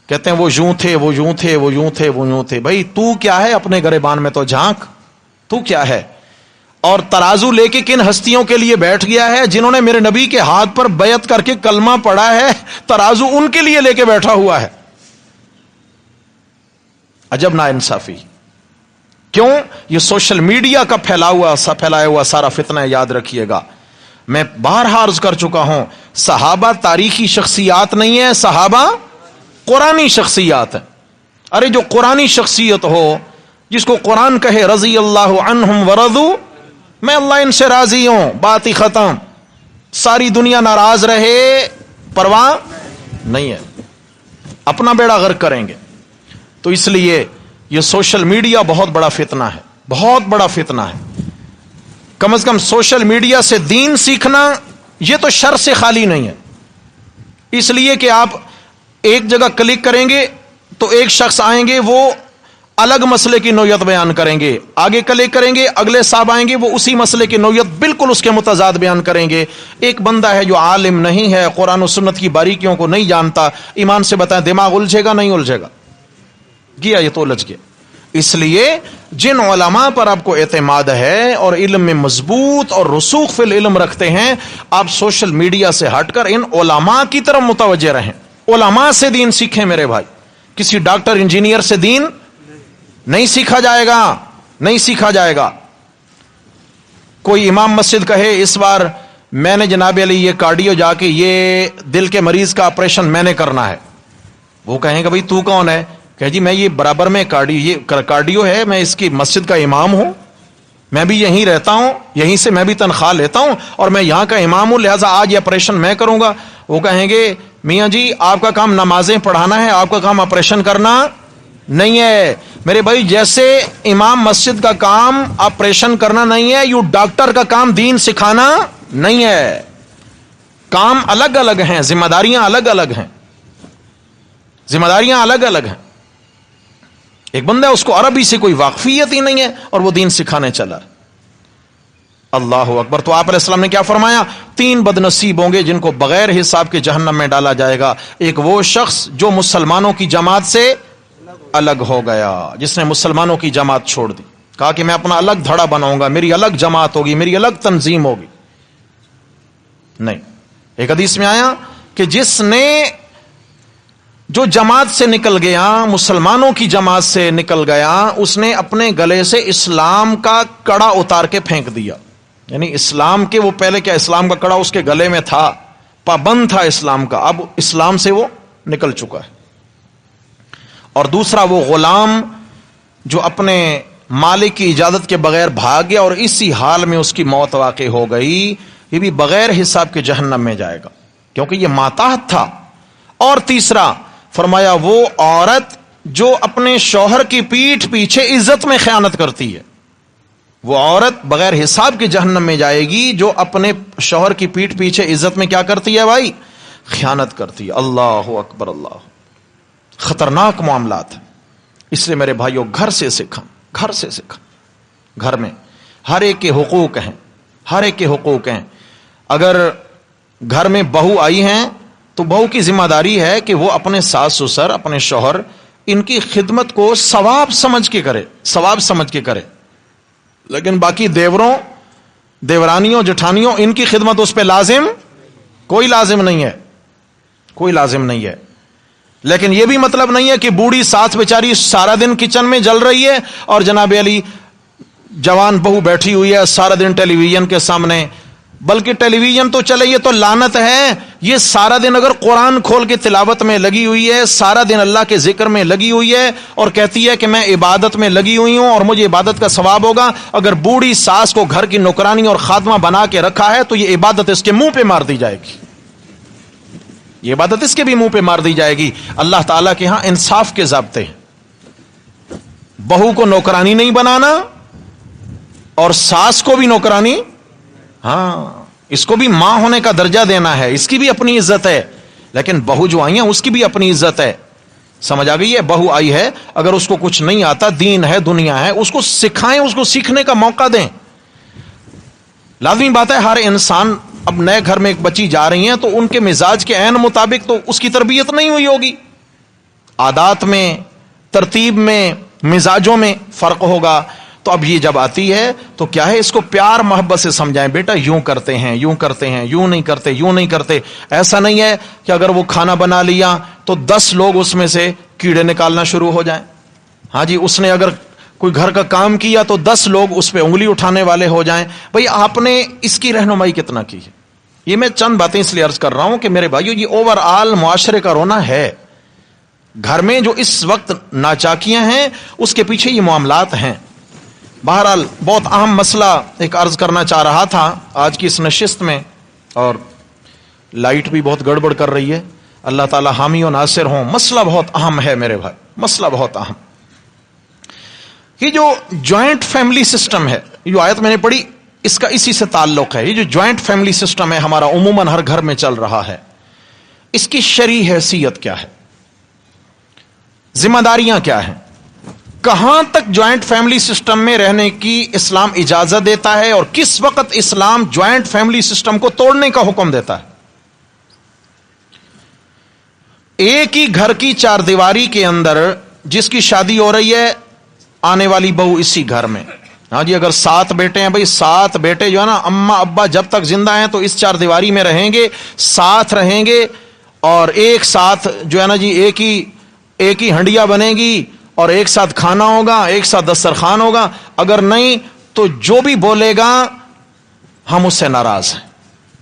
کہتے ہیں وہ یوں تھے، وہ یوں تھے، وہ یوں تھے، وہ یوں تھے۔ بھائی تو کیا ہے؟ اپنے گریبان میں تو جھانک، تو کیا ہے؟ اور ترازو لے کے کن ہستیوں کے لیے بیٹھ گیا ہے جنہوں نے میرے نبی کے ہاتھ پر بیعت کر کے کلمہ پڑھا ہے، ترازو ان کے لیے لے کے بیٹھا ہوا ہے۔ عجب ناانصافی! کیوں؟ یہ سوشل میڈیا کا پھیلایا ہوا سارا فتنہ ہے، یاد رکھیے گا۔ میں بارہا عرض کر چکا ہوں، صحابہ تاریخی شخصیات نہیں ہیں، صحابہ قرآنی شخصیات ہیں۔ ارے جو قرآنی شخصیت ہو، جس کو قرآن کہے رضی اللہ عنہم ورضوا، میں اللہ ان سے راضی ہوں، بات ہی ختم۔ ساری دنیا ناراض رہے پرواہ نہیں ہے، اپنا بیڑا غرق کریں گے۔ تو اس لیے یہ سوشل میڈیا بہت بڑا فتنہ ہے، بہت بڑا فتنہ ہے۔ کم از کم سوشل میڈیا سے دین سیکھنا یہ تو شر سے خالی نہیں ہے، اس لیے کہ آپ ایک جگہ کلک کریں گے تو ایک شخص آئیں گے، وہ الگ مسئلے کی نوعیت بیان کریں گے، آگے کلک کریں گے اگلے صاحب آئیں گے، وہ اسی مسئلے کی نوعیت بالکل اس کے متضاد بیان کریں گے۔ ایک بندہ ہے جو عالم نہیں ہے، قرآن و سنت کی باریکیوں کو نہیں جانتا، ایمان سے بتائیں دماغ الجھے گا نہیں الجھے گا؟ گیا یہ تو الجھ گیا۔ اس لیے جن علماء پر آپ کو اعتماد ہے اور علم میں مضبوط اور رسوخ فی العلم رکھتے ہیں، آپ سوشل میڈیا سے ہٹ کر ان علماء کی طرف متوجہ رہیں، علماء سے دین سیکھیں میرے بھائی۔ کسی ڈاکٹر انجینئر سے دین نہیں سیکھا جائے گا، نہیں سیکھا جائے گا۔ کوئی امام مسجد کہے اس بار میں نے جناب علی یہ کارڈیو جا کے یہ دل کے مریض کا آپریشن میں نے کرنا ہے. وہ کہیں گے بھائی تو کون ہے؟ کہ جی میں یہ برابر میں کارڈیو ہے, میں اس کی مسجد کا امام ہوں, میں بھی یہیں رہتا ہوں, یہیں سے میں بھی تنخواہ لیتا ہوں اور میں یہاں کا امام ہوں, لہٰذا آج یہ آپریشن میں کروں گا. وہ کہیں گے میاں جی آپ کا کام نمازیں پڑھانا ہے, آپ کا کام آپریشن کرنا نہیں ہے. میرے بھائی جیسے امام مسجد کا کام آپریشن کرنا نہیں ہے, یوں ڈاکٹر کا کام دین سکھانا نہیں ہے. کام الگ الگ ہیں, ذمہ داریاں الگ الگ ہیں, ذمہ داریاں الگ الگ ہیں. ایک بندہ ہے اس کو عربی سے کوئی واقفیت ہی نہیں ہے اور وہ دین سکھانے چلا. اللہ اکبر. تو آپ علیہ السلام نے کیا فرمایا؟ 3 بدنصیب ہوں گے جن کو بغیر حساب کے جہنم میں ڈالا جائے گا. ایک وہ شخص جو مسلمانوں کی جماعت سے الگ ہو گیا, جس نے مسلمانوں کی جماعت چھوڑ دی, کہا کہ میں اپنا الگ دھڑا بناؤں گا, میری الگ جماعت ہوگی, میری الگ تنظیم ہوگی. نہیں, ایک حدیث میں آیا کہ جس نے جو جماعت سے نکل گیا, مسلمانوں کی جماعت سے نکل گیا, اس نے اپنے گلے سے اسلام کا کڑا اتار کے پھینک دیا. یعنی اسلام کے, وہ پہلے کیا اسلام کا کڑا اس کے گلے میں تھا, پابند تھا اسلام کا, اب اسلام سے وہ نکل چکا ہے. اور دوسرا وہ غلام جو اپنے مالک کی اجازت کے بغیر بھاگ گیا اور اسی حال میں اس کی موت واقع ہو گئی, یہ بھی بغیر حساب کے جہنم میں جائے گا کیونکہ یہ ماتحت تھا. اور تیسرا فرمایا وہ عورت جو اپنے شوہر کی پیٹھ پیچھے عزت میں خیانت کرتی ہے, وہ عورت بغیر حساب کے جہنم میں جائے گی جو اپنے شوہر کی پیٹھ پیچھے عزت میں کیا کرتی ہے بھائی؟ خیانت کرتی ہے. اللہ اکبر. اللہ, خطرناک معاملات ہیں. اس لیے میرے بھائیوں گھر سے سیکھیں, گھر سے سیکھیں. گھر میں ہر ایک کے حقوق ہیں, ہر ایک کے حقوق ہیں. اگر گھر میں بہو آئی ہیں تو بہو کی ذمہ داری ہے کہ وہ اپنے ساس سسر, اپنے شوہر, ان کی خدمت کو ثواب سمجھ کے کرے, ثواب سمجھ کے کرے. لیکن باقی دیوروں, دیورانیوں, جٹھانیوں, ان کی خدمت اس پہ لازم کوئی لازم نہیں ہے, کوئی لازم نہیں ہے. لیکن یہ بھی مطلب نہیں ہے کہ بوڑھی ساس بیچاری سارا دن کچن میں جل رہی ہے اور جناب علی جوان بہو بیٹھی ہوئی ہے سارا دن ٹیلی ویژن کے سامنے. بلکہ ٹیلی ویژن تو چلے, یہ تو لعنت ہے. یہ سارا دن اگر قرآن کھول کے تلاوت میں لگی ہوئی ہے, سارا دن اللہ کے ذکر میں لگی ہوئی ہے اور کہتی ہے کہ میں عبادت میں لگی ہوئی ہوں اور مجھے عبادت کا ثواب ہوگا, اگر بوڑھی ساس کو گھر کی نوکرانی اور خادمہ بنا کے رکھا ہے تو یہ عبادت اس کے منہ پہ مار دی جائے گی, یہ عبادت اس کے بھی منہ پہ مار دی جائے گی. اللہ تعالیٰ کے ہاں انصاف کے ضابطے ہیں. بہو کو نوکرانی نہیں بنانا اور ساس کو بھی نوکرانی, ہاں اس کو بھی ماں ہونے کا درجہ دینا ہے, اس کی بھی اپنی عزت ہے. لیکن بہو جو آئی ہیں اس کی بھی اپنی عزت ہے. سمجھ آ گئی ہے؟ بہو آئی ہے, اگر اس کو کچھ نہیں آتا, دین ہے, دنیا ہے, اس کو سکھائیں, اس کو سیکھنے کا موقع دیں. لازمی بات ہے ہر انسان, اب نئے گھر میں ایک بچی جا رہی ہیں تو ان کے مزاج کے عین مطابق تو اس کی تربیت نہیں ہوئی ہوگی, عادات میں, ترتیب میں, مزاجوں میں فرق ہوگا. تو اب یہ جب آتی ہے تو کیا ہے, اس کو پیار محبت سے سمجھائیں, بیٹا یوں کرتے ہیں, یوں کرتے ہیں, یوں نہیں کرتے, یوں نہیں کرتے. ایسا نہیں ہے کہ اگر وہ کھانا بنا لیا تو 10 لوگ اس میں سے کیڑے نکالنا شروع ہو جائیں. ہاں جی, اس نے اگر کوئی گھر کا کام کیا تو 10 لوگ اس پہ انگلی اٹھانے والے ہو جائیں. بھئی آپ نے اس کی رہنمائی کتنا کی ہے؟ یہ میں چند باتیں اس لیے عرض کر رہا ہوں کہ میرے بھائیو یہ اوور آل معاشرے کا رونا ہے. گھر میں جو اس وقت ناچاکیاں ہیں اس کے پیچھے یہ معاملات ہیں. بہرحال بہت اہم مسئلہ ایک عرض کرنا چاہ رہا تھا آج کی اس نشست میں, اور لائٹ بھی بہت گڑبڑ کر رہی ہے, اللہ تعالی حامی و ناصر ہوں. مسئلہ بہت اہم ہے میرے بھائی, مسئلہ بہت اہم. یہ جو جوائنٹ فیملی سسٹم ہے, یہ آیت میں نے پڑھی, اس کا اسی سے تعلق ہے. یہ جو جوائنٹ فیملی سسٹم ہے ہمارا عموماً ہر گھر میں چل رہا ہے, اس کی شرعی حیثیت کیا ہے, ذمہ داریاں کیا ہیں, کہاں تک جوائنٹ فیملی سسٹم میں رہنے کی اسلام اجازت دیتا ہے اور کس وقت اسلام جوائنٹ فیملی سسٹم کو توڑنے کا حکم دیتا ہے. ایک ہی گھر کی 4 دیواری کے اندر جس کی شادی ہو رہی ہے, آنے والی بہو اسی گھر میں, ہاں جی اگر 7 بیٹے ہیں, بھائی 7 بیٹے جو ہے نا, اماں ابا جب تک زندہ ہیں تو اس 4 دیواری میں رہیں گے, ساتھ رہیں گے, اور ایک ساتھ جو ہے نا جی ایک ہی ہنڈیا بنے گی اور ایک ساتھ کھانا ہوگا, ایک ساتھ دسترخوان ہوگا. اگر نہیں تو جو بھی بولے گا ہم اس سے ناراض ہیں.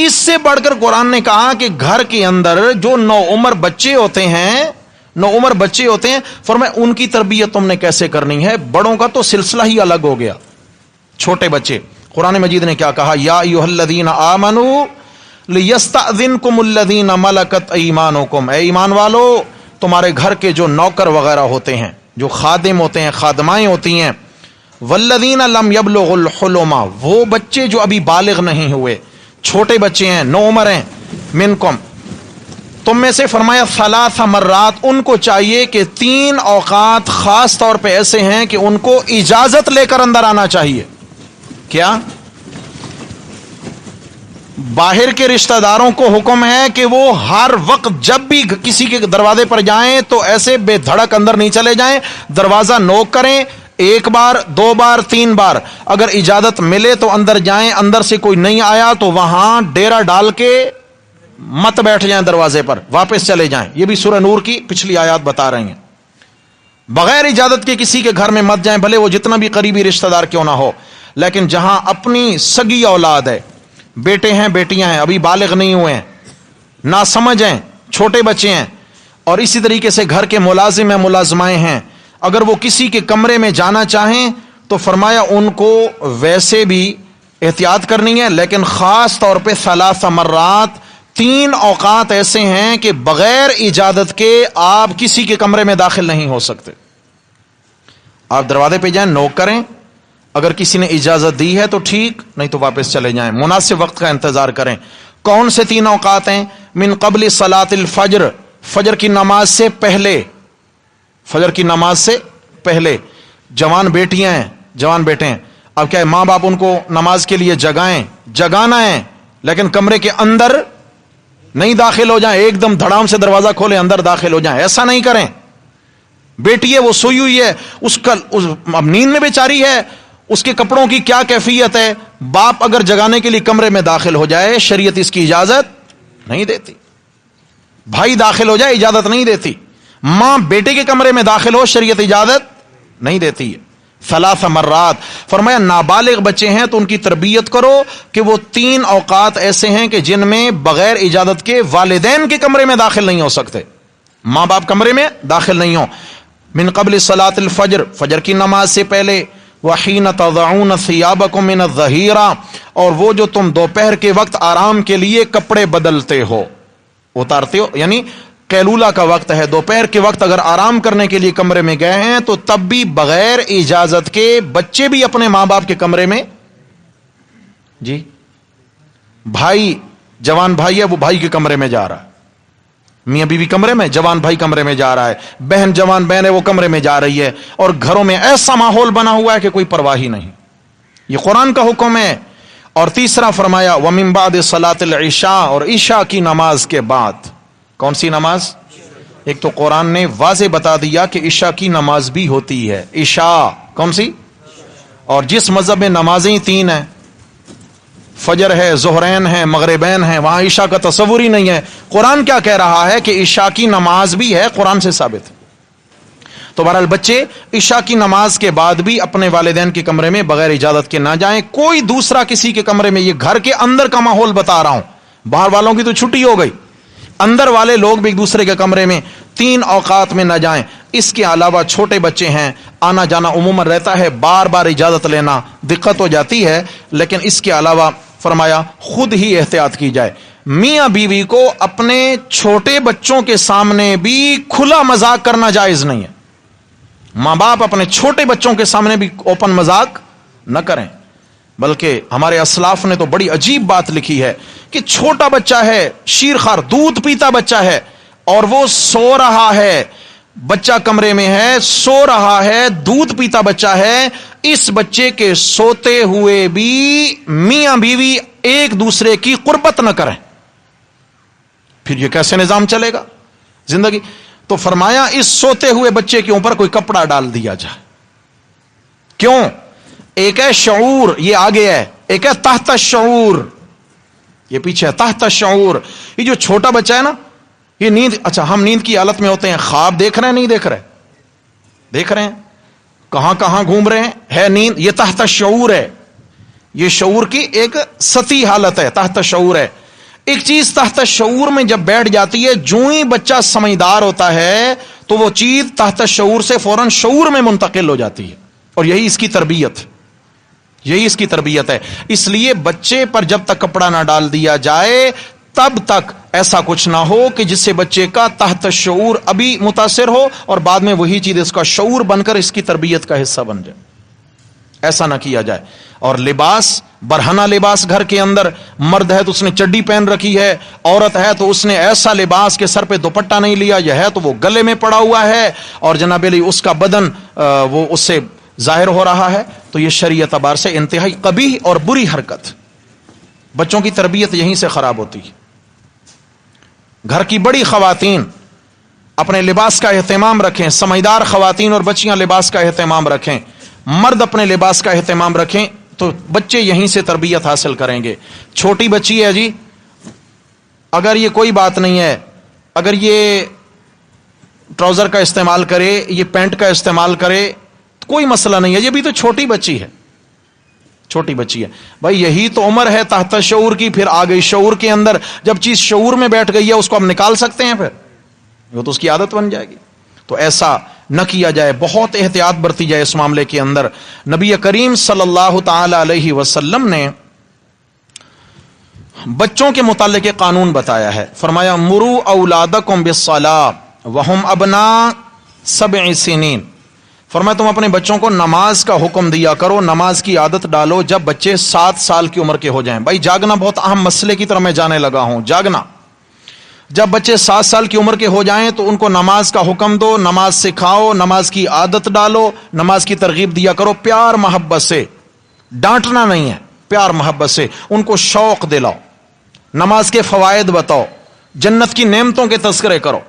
اس سے بڑھ کر قرآن نے کہا کہ گھر کے اندر جو نوعمر بچے ہوتے ہیں فرمایا ان کی تربیت تم نے کیسے کرنی ہے. بڑوں کا تو سلسلہ ہی الگ ہو گیا, چھوٹے بچے. قرآن مجید نے کیا کہا, یا ایھا الذین آمنوا لیستأذنکم الذین ملکت ایمانکم, اے ایمان والو تمہارے گھر کے جو نوکر وغیرہ ہوتے ہیں, جو خادم ہوتے ہیں, خادمائیں ہوتی ہیں, والذین لم یبلغوا الحلم, وہ بچے جو ابھی بالغ نہیں ہوئے, چھوٹے بچے ہیں, نوعمر ہیں, منکم تم میں سے, فرمایا ثلاث مرات, ان کو چاہیے کہ 3 اوقات خاص طور پہ ایسے ہیں کہ ان کو اجازت لے کر اندر آنا چاہیے. کیا باہر کے رشتہ داروں کو حکم ہے کہ وہ ہر وقت جب بھی کسی کے دروازے پر جائیں تو ایسے بے دھڑک اندر نہیں چلے جائیں, دروازہ نوک کریں 1 بار 2 بار 3 بار, اگر اجازت ملے تو اندر جائیں, اندر سے کوئی نہیں آیا تو وہاں ڈیرا ڈال کے مت بیٹھ جائیں دروازے پر, واپس چلے جائیں. یہ بھی سورہ نور کی پچھلی آیات بتا رہی ہیں. بغیر اجازت کے کسی کے گھر میں مت جائیں, بھلے وہ جتنا بھی قریبی رشتہ دار کیوں نہ ہو, لیکن جہاں اپنی سگی اولاد ہے, بیٹے ہیں بیٹیاں ہیں, ابھی بالغ نہیں ہوئے ہیں, ناسمجھ ہیں, چھوٹے بچے ہیں, اور اسی طریقے سے گھر کے ملازم ہیں, ملازمائیں ہیں, اگر وہ کسی کے کمرے میں جانا چاہیں تو فرمایا ان کو ویسے بھی احتیاط کرنی ہے, لیکن خاص طور پہ 3 مرات, 3 اوقات ایسے ہیں کہ بغیر اجازت کے آپ کسی کے کمرے میں داخل نہیں ہو سکتے. آپ دروازے پہ جائیں, نوک کریں, اگر کسی نے اجازت دی ہے تو ٹھیک, نہیں تو واپس چلے جائیں, مناسب وقت کا انتظار کریں. کون سے 3 اوقات ہیں؟ من قبل صلاۃ الفجر, فجر کی نماز سے پہلے, فجر کی نماز سے پہلے. جوان بیٹیاں ہیں, جوان بیٹے ہیں, اب کیا ہے, ماں باپ ان کو نماز کے لیے جگانا ہے, لیکن کمرے کے اندر نہیں داخل ہو جائیں, ایک دم دھڑام سے دروازہ کھولے اندر داخل ہو جائیں, ایسا نہیں کریں. بیٹی ہے وہ سوئی ہوئی ہے, اس کا اب نیند میں بیچاری ہے, اس کے کپڑوں کی کیا کیفیت ہے, باپ اگر جگانے کے لیے کمرے میں داخل ہو جائے شریعت اس کی اجازت نہیں دیتی. بھائی داخل ہو جائے اجازت نہیں دیتی, ماں بیٹے کے کمرے میں داخل ہو شریعت اجازت نہیں دیتی ہے. 3 مرات, فرمایا نابالغ بچے ہیں تو ان کی تربیت کرو کہ وہ 3 اوقات ایسے ہیں کہ جن میں بغیر اجازت کے والدین کے کمرے میں داخل نہیں ہو سکتے, ماں باپ کمرے میں داخل نہیں ہو. من قبل صلاۃ الفجر, فجر کی نماز سے پہلے, وحین تضعون ثیابکم من الظہیرہ, اور وہ جو تم دوپہر کے وقت آرام کے لیے کپڑے بدلتے ہو, اتارتے ہو, یعنی قیلولہ کا وقت ہے, دوپہر کے وقت اگر آرام کرنے کے لیے کمرے میں گئے ہیں تو تب بھی بغیر اجازت کے بچے بھی اپنے ماں باپ کے کمرے میں, جی بھائی جوان بھائی ہے وہ بھائی کے کمرے میں جا رہا ہے, میاں بیوی کمرے میں, جوان بھائی کمرے میں جا رہا ہے, بہن جوان بہن ہے وہ کمرے میں جا رہی ہے, اور گھروں میں ایسا ماحول بنا ہوا ہے کہ کوئی پرواہ ہی نہیں. یہ قرآن کا حکم ہے. اور تیسرا فرمایا وَمِن بَعْدِ صَلَاةِ الْعِشَاءِ, اور عشاء کی نماز کے بعد. کون سی نماز؟ ایک تو قرآن نے واضح بتا دیا کہ عشاء کی نماز بھی ہوتی ہے. عشاء کون سی؟ اور جس مذہب میں نمازیں 3 ہیں, فجر ہے, ظہرین ہے, مغربین ہے, وہاں عشاء کا تصور ہی نہیں ہے. قرآن کیا کہہ رہا ہے کہ عشاء کی نماز بھی ہے, قرآن سے ثابت ہے. تو بہرحال بچے عشاء کی نماز کے بعد بھی اپنے والدین کے کمرے میں بغیر اجازت کے نہ جائیں, کوئی دوسرا کسی کے کمرے میں. یہ گھر کے اندر کا ماحول بتا رہا ہوں, باہر والوں کی تو چھٹی ہو گئی, اندر والے لوگ بھی ایک دوسرے کے کمرے میں 3 اوقات میں نہ جائیں. اس کے علاوہ چھوٹے بچے ہیں, آنا جانا عموماً رہتا ہے, بار بار اجازت لینا دقت ہو جاتی ہے, لیکن اس کے علاوہ فرمایا خود ہی احتیاط کی جائے. میاں بیوی کو اپنے چھوٹے بچوں کے سامنے بھی کھلا مذاق کرنا جائز نہیں ہے. ماں باپ اپنے چھوٹے بچوں کے سامنے بھی اوپن مذاق نہ کریں, بلکہ ہمارے اسلاف نے تو بڑی عجیب بات لکھی ہے کہ چھوٹا بچہ ہے, شیرخوار دودھ پیتا بچہ ہے, اور وہ سو رہا ہے, بچہ کمرے میں ہے, سو رہا ہے, دودھ پیتا بچہ ہے, اس بچے کے سوتے ہوئے بھی میاں بیوی ایک دوسرے کی قربت نہ کریں. پھر یہ کیسے نظام چلے گا زندگی؟ تو فرمایا اس سوتے ہوئے بچے کے اوپر کوئی کپڑا ڈال دیا جائے. کیوں؟ ایک ہے شعور, یہ آگے ہے, ایک ہے تحت الشعور, یہ پیچھے ہے تحت الشعور. یہ جو چھوٹا بچہ ہے نا, یہ نیند, اچھا ہم نیند کی حالت میں ہوتے ہیں, خواب دیکھ رہے ہیں نہیں دیکھ رہے, دیکھ رہے ہیں, کہاں کہاں گھوم رہے ہیں, ہے نیند, یہ تحت الشعور ہے. یہ شعور کی ایک سطحی حالت ہے, تحت الشعور ہے. ایک چیز تحت شعور میں جب بیٹھ جاتی ہے، جو ہی بچہ سمجھدار ہوتا ہے تو وہ چیز تحت شعور سے فوراً شعور میں منتقل ہو جاتی ہے، اور یہی اس کی تربیت ہے۔ اس لیے بچے پر جب تک کپڑا نہ ڈال دیا جائے تب تک ایسا کچھ نہ ہو کہ جس سے بچے کا تحت شعور ابھی متاثر ہو اور بعد میں وہی چیز اس کا شعور بن کر اس کی تربیت کا حصہ بن جائے، ایسا نہ کیا جائے۔ اور لباس، برہنہ لباس گھر کے اندر، مرد ہے تو اس نے چڈی پہن رکھی ہے، عورت ہے تو اس نے ایسا لباس کہ سر پہ دوپٹہ نہیں لیا، یہ ہے تو وہ گلے میں پڑا ہوا ہے اور جناب علی اس کا بدن وہ اس سے ظاہر ہو رہا ہے، تو یہ شرعی اعتبار سے انتہائی قبیح اور بری حرکت۔ بچوں کی تربیت یہیں سے خراب ہوتی ہے۔ گھر کی بڑی خواتین اپنے لباس کا اہتمام رکھیں، سمجھدار خواتین اور بچیاں لباس کا اہتمام رکھیں، مرد اپنے لباس کا اہتمام رکھیں، تو بچے یہیں سے تربیت حاصل کریں گے۔ چھوٹی بچی ہے جی، اگر یہ کوئی بات نہیں ہے، اگر یہ ٹراؤزر کا استعمال کرے، یہ پینٹ کا استعمال کرے، کوئی مسئلہ نہیں ہے، یہ بھی تو چھوٹی بچی ہے، چھوٹی بچی ہے بھائی، یہی تو عمر ہے تحت شعور کی، پھر آ گئی شعور کے اندر، جب چیز شعور میں بیٹھ گئی ہے اس کو ہم نکال سکتے ہیں، پھر وہ تو اس کی عادت بن جائے گی۔ تو ایسا نہ کیا جائے، بہت احتیاط برتی جائے اس معاملے کے اندر۔ نبی کریم صلی اللہ تعالی علیہ وسلم نے بچوں کے متعلق ایک قانون بتایا ہے، فرمایا مروا اولادکم بالصلاۃ وہم ابناء 7 سنین، فرمایا تم اپنے بچوں کو نماز کا حکم دیا کرو، نماز کی عادت ڈالو جب بچے 7 سال کی عمر کے ہو جائیں۔ بھائی جاگنا بہت اہم مسئلے کی طرف میں جانے لگا ہوں، جاگنا۔ جب بچے 7 سال کی عمر کے ہو جائیں تو ان کو نماز کا حکم دو، نماز سکھاؤ، نماز کی عادت ڈالو، نماز کی ترغیب دیا کرو پیار محبت سے، ڈانٹنا نہیں ہے، پیار محبت سے ان کو شوق دلاؤ، نماز کے فوائد بتاؤ، جنت کی نعمتوں کے تذکرے کرو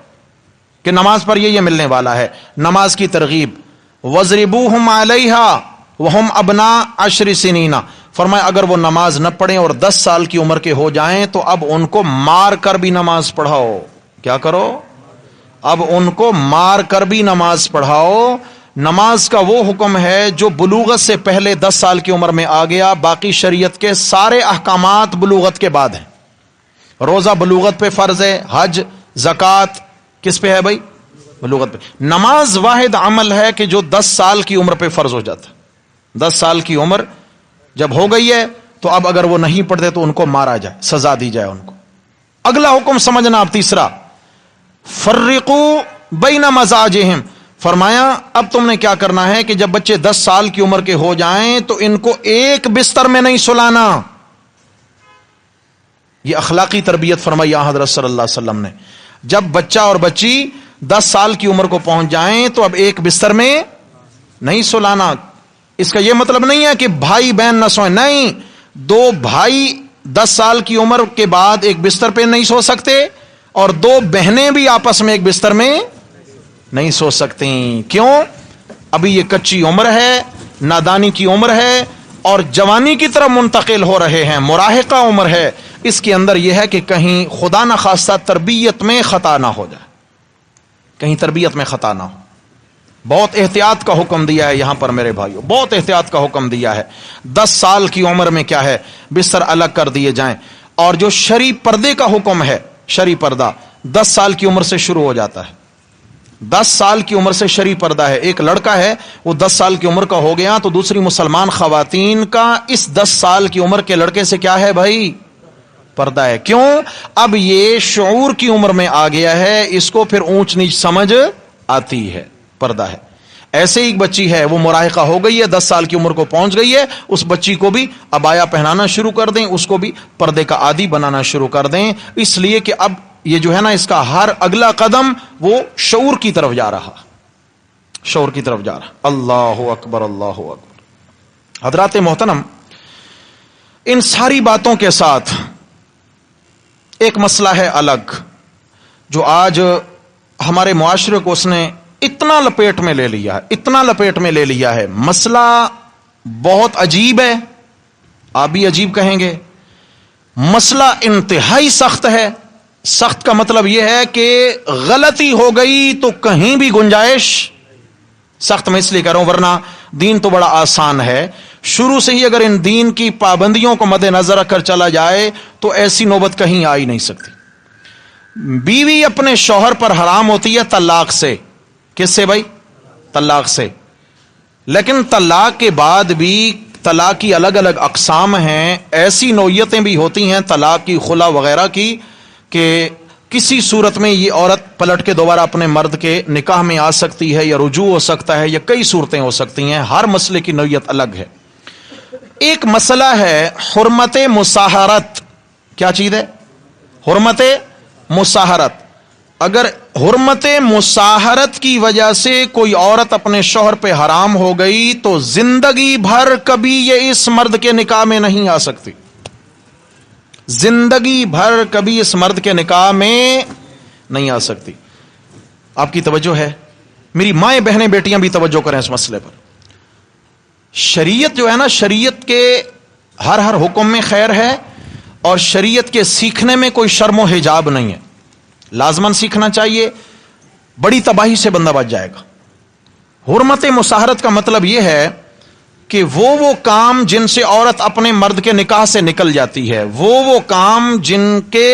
کہ نماز پر یہ ملنے والا ہے، نماز کی ترغیب۔ وَضْرِبُوهُمْ عَلَيْهَا وَهُمْ أَبْنَاءُ 10 سِنِينَ، فرمایا اگر وہ نماز نہ پڑھیں اور 10 سال کی عمر کے ہو جائیں تو اب ان کو مار کر بھی نماز پڑھاؤ۔ کیا کرو؟ اب ان کو مار کر بھی نماز پڑھاؤ۔ نماز کا وہ حکم ہے جو بلوغت سے پہلے 10 سال کی عمر میں آ گیا، باقی شریعت کے سارے احکامات بلوغت کے بعد ہیں۔ روزہ بلوغت پہ فرض ہے، حج، زکوٰۃ کس پہ ہے بھائی؟ بلوغت پہ۔ نماز واحد عمل ہے کہ جو 10 سال کی عمر پہ فرض ہو جاتا ہے۔ 10 سال کی عمر جب ہو گئی ہے تو اب اگر وہ نہیں پڑھتے تو ان کو مارا جائے، سزا دی جائے ان کو۔ اگلا حکم سمجھنا اب تیسرا، فرقوا بین مضاجعہم، فرمایا اب تم نے کیا کرنا ہے کہ جب بچے 10 سال کی عمر کے ہو جائیں تو ان کو ایک بستر میں نہیں سلانا۔ یہ اخلاقی تربیت فرمائی حضرت صلی اللہ علیہ وسلم نے۔ جب بچہ اور بچی 10 سال کی عمر کو پہنچ جائیں تو اب ایک بستر میں نہیں سلانا۔ اس کا یہ مطلب نہیں ہے کہ بھائی بہن نہ سوئیں، نہیں، 2 بھائی 10 سال کی عمر کے بعد ایک بستر پہ نہیں سو سکتے اور 2 بہنیں بھی آپس میں ایک بستر میں نہیں سو سکتی۔ کیوں؟ ابھی یہ کچی عمر ہے، نادانی کی عمر ہے اور جوانی کی طرف منتقل ہو رہے ہیں، مراہقہ عمر ہے۔ اس کے اندر یہ ہے کہ کہیں خدا نہ خواستہ تربیت میں خطا نہ ہو جائے، کہیں تربیت میں خطا نہ ہو۔ بہت احتیاط کا حکم دیا ہے یہاں پر میرے بھائیوں، بہت احتیاط کا حکم دیا ہے۔ 10 سال کی عمر میں کیا ہے، بستر الگ کر دیے جائیں۔ اور جو شرعی پردے کا حکم ہے، شرعی پردہ 10 سال کی عمر سے شروع ہو جاتا ہے۔ 10 سال کی عمر سے شرعی پردہ ہے۔ ایک لڑکا ہے وہ 10 سال کی عمر کا ہو گیا تو دوسری مسلمان خواتین کا اس 10 سال کی عمر کے لڑکے سے کیا ہے بھائی؟ پردہ ہے۔ کیوں؟ اب یہ شعور کی عمر میں آ گیا ہے، اس کو پھر اونچ نیچ سمجھ آتی ہے، پردہ ہے۔ ایسے ایک بچی ہے وہ مراہقہ ہو گئی ہے، 10 سال کی عمر کو پہنچ گئی ہے، اس بچی کو بھی عبایا پہنانا شروع کر دیں، اس کو بھی پردے کا عادی بنانا شروع کر دیں، اس لیے کہ اب یہ جو ہے نا اس کا ہر اگلا قدم وہ شعور کی طرف جا رہا، شعور کی طرف جا رہا۔ اللہ اکبر، اللہ اکبر۔ حضرات محترم، ان ساری باتوں کے ساتھ ایک مسئلہ ہے الگ جو آج ہمارے معاشرے کو اس نے اتنا لپیٹ میں لے لیا ہے، اتنا لپیٹ میں لے لیا ہے۔ مسئلہ بہت عجیب ہے، آپ بھی عجیب کہیں گے۔ مسئلہ انتہائی سخت ہے۔ سخت کا مطلب یہ ہے کہ غلطی ہو گئی تو کہیں بھی گنجائش، سخت میں اس لیے کہہ رہا ہوں ورنہ دین تو بڑا آسان ہے۔ شروع سے ہی اگر ان دین کی پابندیوں کو مد نظر رکھ کر چلا جائے تو ایسی نوبت کہیں آ ہی نہیں سکتی. بیوی اپنے شوہر پر حرام ہوتی ہے طلاق سے. کس سے بھائی؟ طلاق سے. لیکن طلاق کے بعد بھی طلاق کی الگ الگ اقسام ہیں. ایسی نوعیتیں بھی ہوتی ہیں طلاق کی، خلا وغیرہ کی، کہ کسی صورت میں یہ عورت پلٹ کے دوبارہ اپنے مرد کے نکاح میں آ سکتی ہے، یا رجوع ہو سکتا ہے، یا کئی صورتیں ہو سکتی ہیں. ہر مسئلے کی نوعیت الگ ہے. ایک مسئلہ ہے حرمت مساہرت. کیا چیز ہے؟ حرمت مساہرت. اگر حرمت مساہرت کی وجہ سے کوئی عورت اپنے شوہر پہ حرام ہو گئی تو زندگی بھر کبھی یہ اس مرد کے نکاح میں نہیں آ سکتی. زندگی بھر کبھی اس مرد کے نکاح میں نہیں آ سکتی. آپ کی توجہ ہے؟ میری مائیں بہنیں بیٹیاں بھی توجہ کریں اس مسئلے پر. شریعت جو ہے نا، شریعت کے ہر حکم میں خیر ہے، اور شریعت کے سیکھنے میں کوئی شرم و حجاب نہیں ہے. لازماً سیکھنا چاہیے، بڑی تباہی سے بندہ بچ جائے گا. حرمت مساہرت کا مطلب یہ ہے کہ وہ کام جن سے عورت اپنے مرد کے نکاح سے نکل جاتی ہے، وہ کام جن کے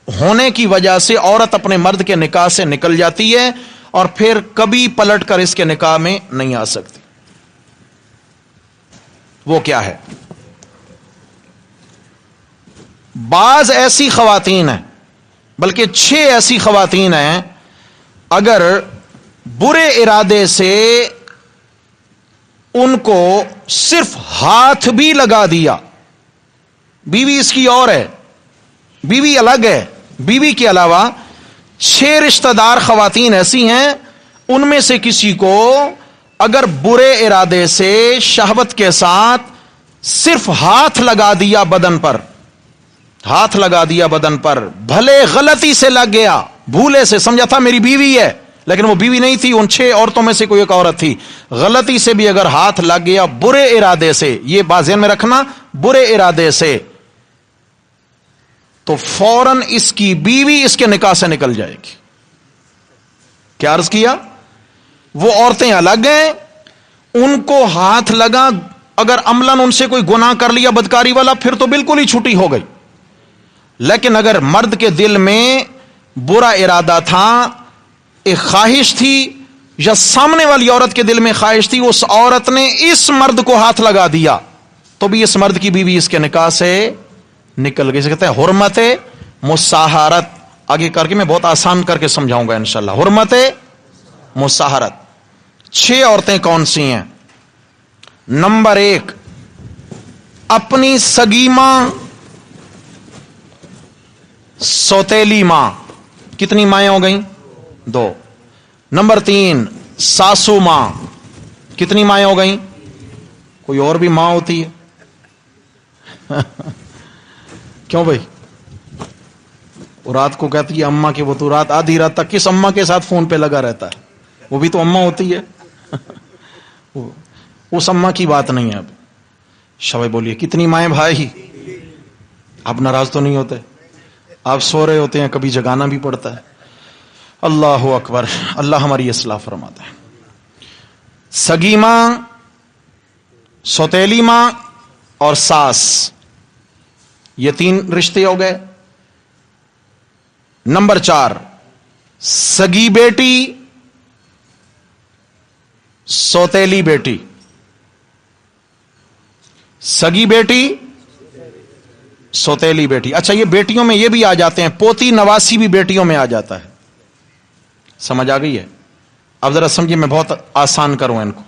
ہونے کی وجہ سے عورت اپنے مرد کے نکاح سے نکل جاتی ہے اور پھر کبھی پلٹ کر اس کے نکاح میں نہیں آ سکتی. وہ کیا ہے؟ بعض ایسی خواتین ہیں، بلکہ 6 ایسی خواتین ہیں، اگر برے ارادے سے ان کو صرف ہاتھ بھی لگا دیا، بیوی اس کی اور ہے، بیوی الگ ہے، بیوی کے علاوہ 6 رشتہ دار خواتین ایسی ہیں، ان میں سے کسی کو اگر برے ارادے سے شہوت کے ساتھ صرف ہاتھ لگا دیا بدن پر، ہاتھ لگا دیا بدن پر، بھلے غلطی سے لگ گیا، بھولے سے سمجھا تھا میری بیوی ہے، لیکن وہ بیوی نہیں تھی، ان 6 عورتوں میں سے کوئی ایک عورت تھی، غلطی سے بھی اگر ہاتھ لگ گیا برے ارادے سے، یہ بات ذہن میں رکھنا، برے ارادے سے، تو فوراً اس کی بیوی اس کے نکاح سے نکل جائے گی. کیا عرض کیا؟ وہ عورتیں الگ ہیں، ان کو ہاتھ لگا، اگر عملاً ان سے کوئی گناہ کر لیا بدکاری والا، پھر تو بالکل ہی چھٹی ہو گئی. لیکن اگر مرد کے دل میں برا ارادہ تھا، ایک خواہش تھی، یا سامنے والی عورت کے دل میں خواہش تھی، اس عورت نے اس مرد کو ہاتھ لگا دیا، تو بھی اس مرد کی بیوی اس کے نکاح سے نکل گئی. اسے کہتے ہیں حرمت مساہرت. آگے کر کے میں بہت آسان کر کے سمجھاؤں گا انشاءاللہ. حرمت مساہرت. 6 عورتیں کون سی ہیں؟ نمبر 1، اپنی سگی ماں، سوتیلی ماں. کتنی مائیں ہو گئیں؟ 2. نمبر 3، ساسو ماں. کتنی مائیں ہو گئیں؟ کوئی اور بھی ماں ہوتی ہے؟ کیوں بھائی؟ وہ رات کو کہتی ہے اماں کے، وہ تو رات آدھی رات تک کس اماں کے ساتھ فون پہ لگا رہتا ہے؟ وہ بھی تو اماں ہوتی ہے. اس اماں کی بات نہیں ہے. اب شوے بولیے کتنی مائیں بھائی؟ آپ ناراض تو نہیں ہوتے؟ آپ سو رہے ہوتے ہیں، کبھی جگانا بھی پڑتا ہے. اللہ اکبر. اللہ ہماری اصلاح فرماتا ہے. سگی ماں، سوتیلی ماں اور ساس، یہ 3 رشتے ہو گئے. نمبر 4، سگی بیٹی، سوتیلی بیٹی. سگی بیٹی، سوتیلی بیٹی. اچھا، یہ بیٹیوں میں یہ بھی آ جاتے ہیں، پوتی نواسی بھی بیٹیوں میں آ جاتا ہے. سمجھ آ گئی ہے؟ اب ذرا سمجھیے، میں بہت آسان کروں ان کو.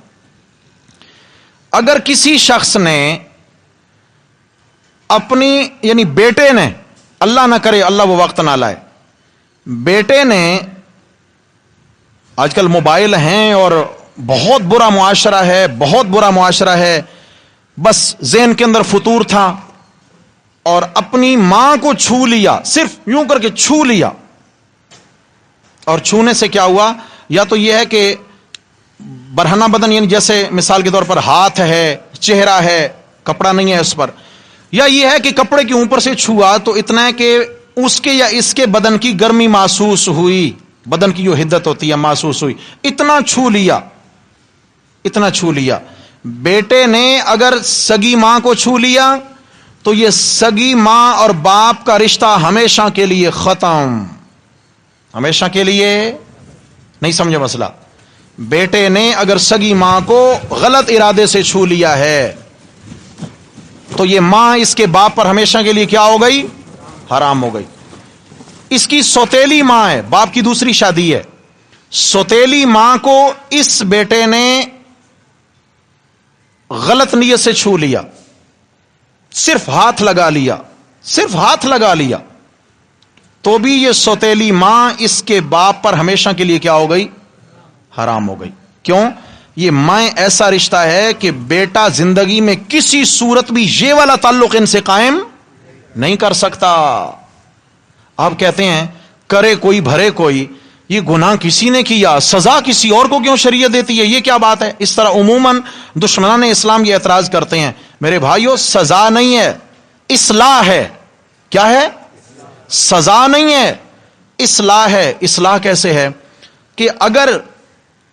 اگر کسی شخص نے اپنی، یعنی بیٹے نے، اللہ نہ کرے، اللہ وہ وقت نہ لائے، بیٹے نے، آج کل موبائل ہیں اور بہت برا معاشرہ ہے، بہت برا معاشرہ ہے، بس ذہن کے اندر فطور تھا اور اپنی ماں کو چھو لیا، صرف یوں کر کے چھو لیا. اور چھونے سے کیا ہوا؟ یا تو یہ ہے کہ برہنہ بدن، یعنی جیسے مثال کے طور پر ہاتھ ہے، چہرہ ہے، کپڑا نہیں ہے اس پر، یا یہ ہے کہ کپڑے کے اوپر سے چھوا تو اتنا ہے کہ اس کے یا اس کے بدن کی گرمی محسوس ہوئی، بدن کی جو حدت ہوتی ہے محسوس ہوئی، اتنا چھو لیا، اتنا چھو لیا. بیٹے نے اگر سگی ماں کو چھو لیا تو یہ سگی ماں اور باپ کا رشتہ ہمیشہ کے لیے ختم. ہمیشہ کے لیے نہیں سمجھے مسئلہ. بیٹے نے اگر سگی ماں کو غلط ارادے سے چھو لیا ہے تو یہ ماں اس کے باپ پر ہمیشہ کے لیے کیا ہو گئی؟ حرام ہو گئی. اس کی سوتیلی ماں ہے, باپ کی دوسری شادی ہے. سوتیلی ماں کو اس بیٹے نے غلط نیت سے چھو لیا, صرف ہاتھ لگا لیا, صرف ہاتھ لگا لیا, تو بھی یہ سوتیلی ماں اس کے باپ پر ہمیشہ کے لیے کیا ہو گئی؟ حرام ہو گئی. کیوں؟ یہ ماں ایسا رشتہ ہے کہ بیٹا زندگی میں کسی صورت بھی یہ والا تعلق ان سے قائم نہیں کر سکتا. آپ کہتے ہیں کرے کوئی بھرے کوئی, یہ گناہ کسی نے کیا, سزا کسی اور کو کیوں شریعت دیتی ہے؟ یہ کیا بات ہے؟ اس طرح عموماً دشمنان اسلام یہ اعتراض کرتے ہیں. میرے بھائیو, سزا نہیں ہے, اصلاح ہے. کیا ہے؟ سزا نہیں ہے, اصلاح ہے. اصلاح کیسے ہے کہ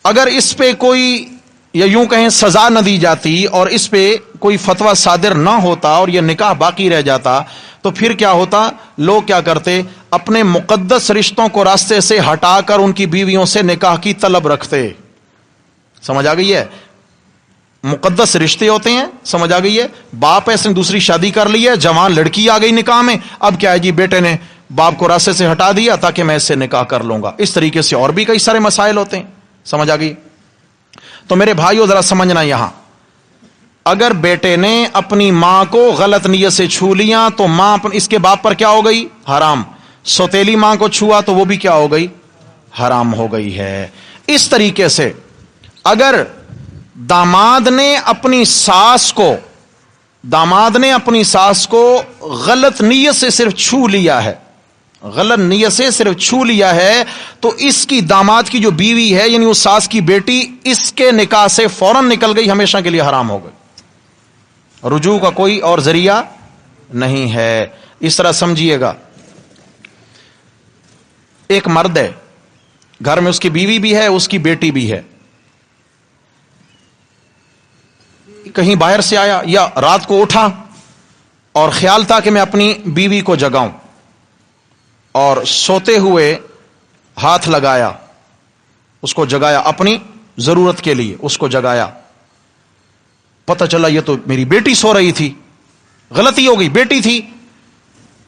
اگر اس پہ کوئی, یا یوں کہیں سزا نہ دی جاتی اور اس پہ کوئی فتویٰ صادر نہ ہوتا اور یہ نکاح باقی رہ جاتا تو پھر کیا ہوتا؟ لوگ کیا کرتے؟ اپنے مقدس رشتوں کو راستے سے ہٹا کر ان کی بیویوں سے نکاح کی طلب رکھتے. سمجھ آ گئی ہے؟ مقدس رشتے ہوتے ہیں, سمجھ آ گئی ہے؟ باپ ایسے دوسری شادی کر لی ہے, جوان لڑکی آ گئی نکاح میں, اب کیا ہے جی بیٹے نے باپ کو راستے سے ہٹا دیا تاکہ میں اس سے نکاح کر لوں گا. اس طریقے سے اور بھی کئی سارے مسائل ہوتے ہیں. سمجھ آ گئی؟ تو میرے بھائیو ذرا سمجھنا, یہاں اگر بیٹے نے اپنی ماں کو غلط نیت سے چھو لیا تو ماں اس کے باپ پر کیا ہو گئی؟ حرام. سوتیلی ماں کو چھوا تو وہ بھی کیا ہو گئی؟ حرام ہو گئی ہے. اس طریقے سے اگر داماد نے اپنی ساس کو غلط نیت سے صرف چھو لیا ہے, غلط نیت سے صرف چھو لیا ہے, تو اس کی داماد کی جو بیوی ہے یعنی اس ساس کی بیٹی, اس کے نکاح سے فوراً نکل گئی, ہمیشہ کے لیے حرام ہو گئی. رجوع کا کوئی اور ذریعہ نہیں ہے. اس طرح سمجھیے گا, ایک مرد ہے, گھر میں اس کی بیوی بھی ہے, اس کی بیٹی بھی ہے. کہیں باہر سے آیا یا رات کو اٹھا اور خیال تھا کہ میں اپنی بیوی کو جگاؤں, اور سوتے ہوئے ہاتھ لگایا, اس کو جگایا اپنی ضرورت کے لیے, اس کو جگایا. پتہ چلا یہ تو میری بیٹی سو رہی تھی, غلطی ہو گئی, بیٹی تھی.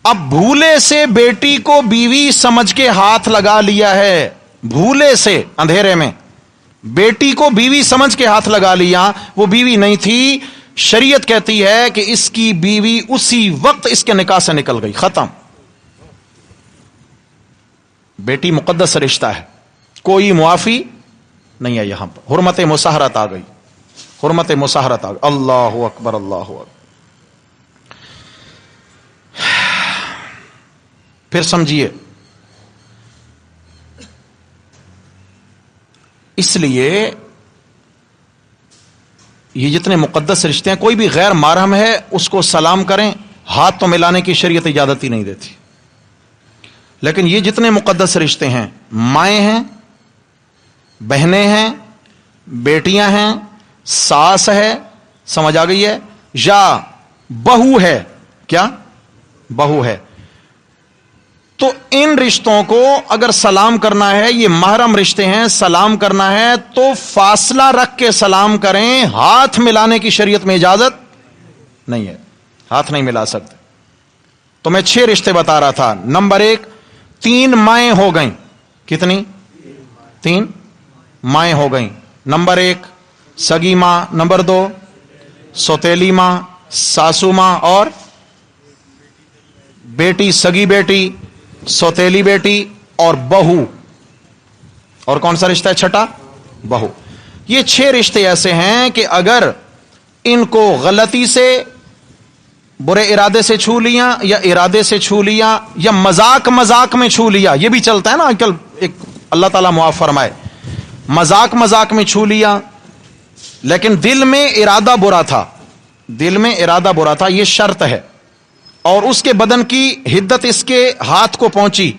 اب بھولے سے بیٹی کو بیوی سمجھ کے ہاتھ لگا لیا ہے, بھولے سے اندھیرے میں بیٹی کو بیوی سمجھ کے ہاتھ لگا لیا, وہ بیوی نہیں تھی. شریعت کہتی ہے کہ اس کی بیوی اسی وقت اس کے نکاح سے نکل گئی, ختم. بیٹی مقدس رشتہ ہے, کوئی معافی نہیں ہے. یہاں پر حرمت مساہرت آ گئی, حرمت مساہرت آ گئی. اللہ اکبر, اللہ اکبر. پھر سمجھیے, اس لیے یہ جتنے مقدس رشتے ہیں, کوئی بھی غیر محرم ہے اس کو سلام کریں, ہاتھ تو ملانے کی شریعت اجازت ہی نہیں دیتی. لیکن یہ جتنے مقدس رشتے ہیں, مائیں ہیں, بہنیں ہیں, بیٹیاں ہیں, ساس ہے, سمجھ آ گئی ہے, یا بہو ہے, کیا بہو ہے, تو ان رشتوں کو اگر سلام کرنا ہے, یہ محرم رشتے ہیں, سلام کرنا ہے تو فاصلہ رکھ کے سلام کریں, ہاتھ ملانے کی شریعت میں اجازت نہیں ہے, ہاتھ نہیں ملا سکتے. تو میں 6 رشتے بتا رہا تھا. نمبر 1, 3 مائیں ہو گئیں. کتنی؟ 3 مائیں ہو گئیں. نمبر 1 سگی ماں, نمبر 2 سوتیلی ماں, ساسو ماں, اور بیٹی, سگی بیٹی, سوتیلی بیٹی, اور بہو. اور کون سا رشتہ ہے چھٹا؟ بہو. یہ 6 رشتے ایسے ہیں کہ اگر ان کو غلطی سے, برے ارادے سے چھو لیا, یا ارادے سے چھو لیا, یا مذاق میں چھو لیا, یہ بھی چلتا ہے نا آج کل, ایک اللہ تعالیٰ معاف فرمائے, مذاق میں چھو لیا لیکن دل میں ارادہ برا تھا, دل میں ارادہ برا تھا, یہ شرط ہے, اور اس کے بدن کی حدت اس کے ہاتھ کو پہنچی,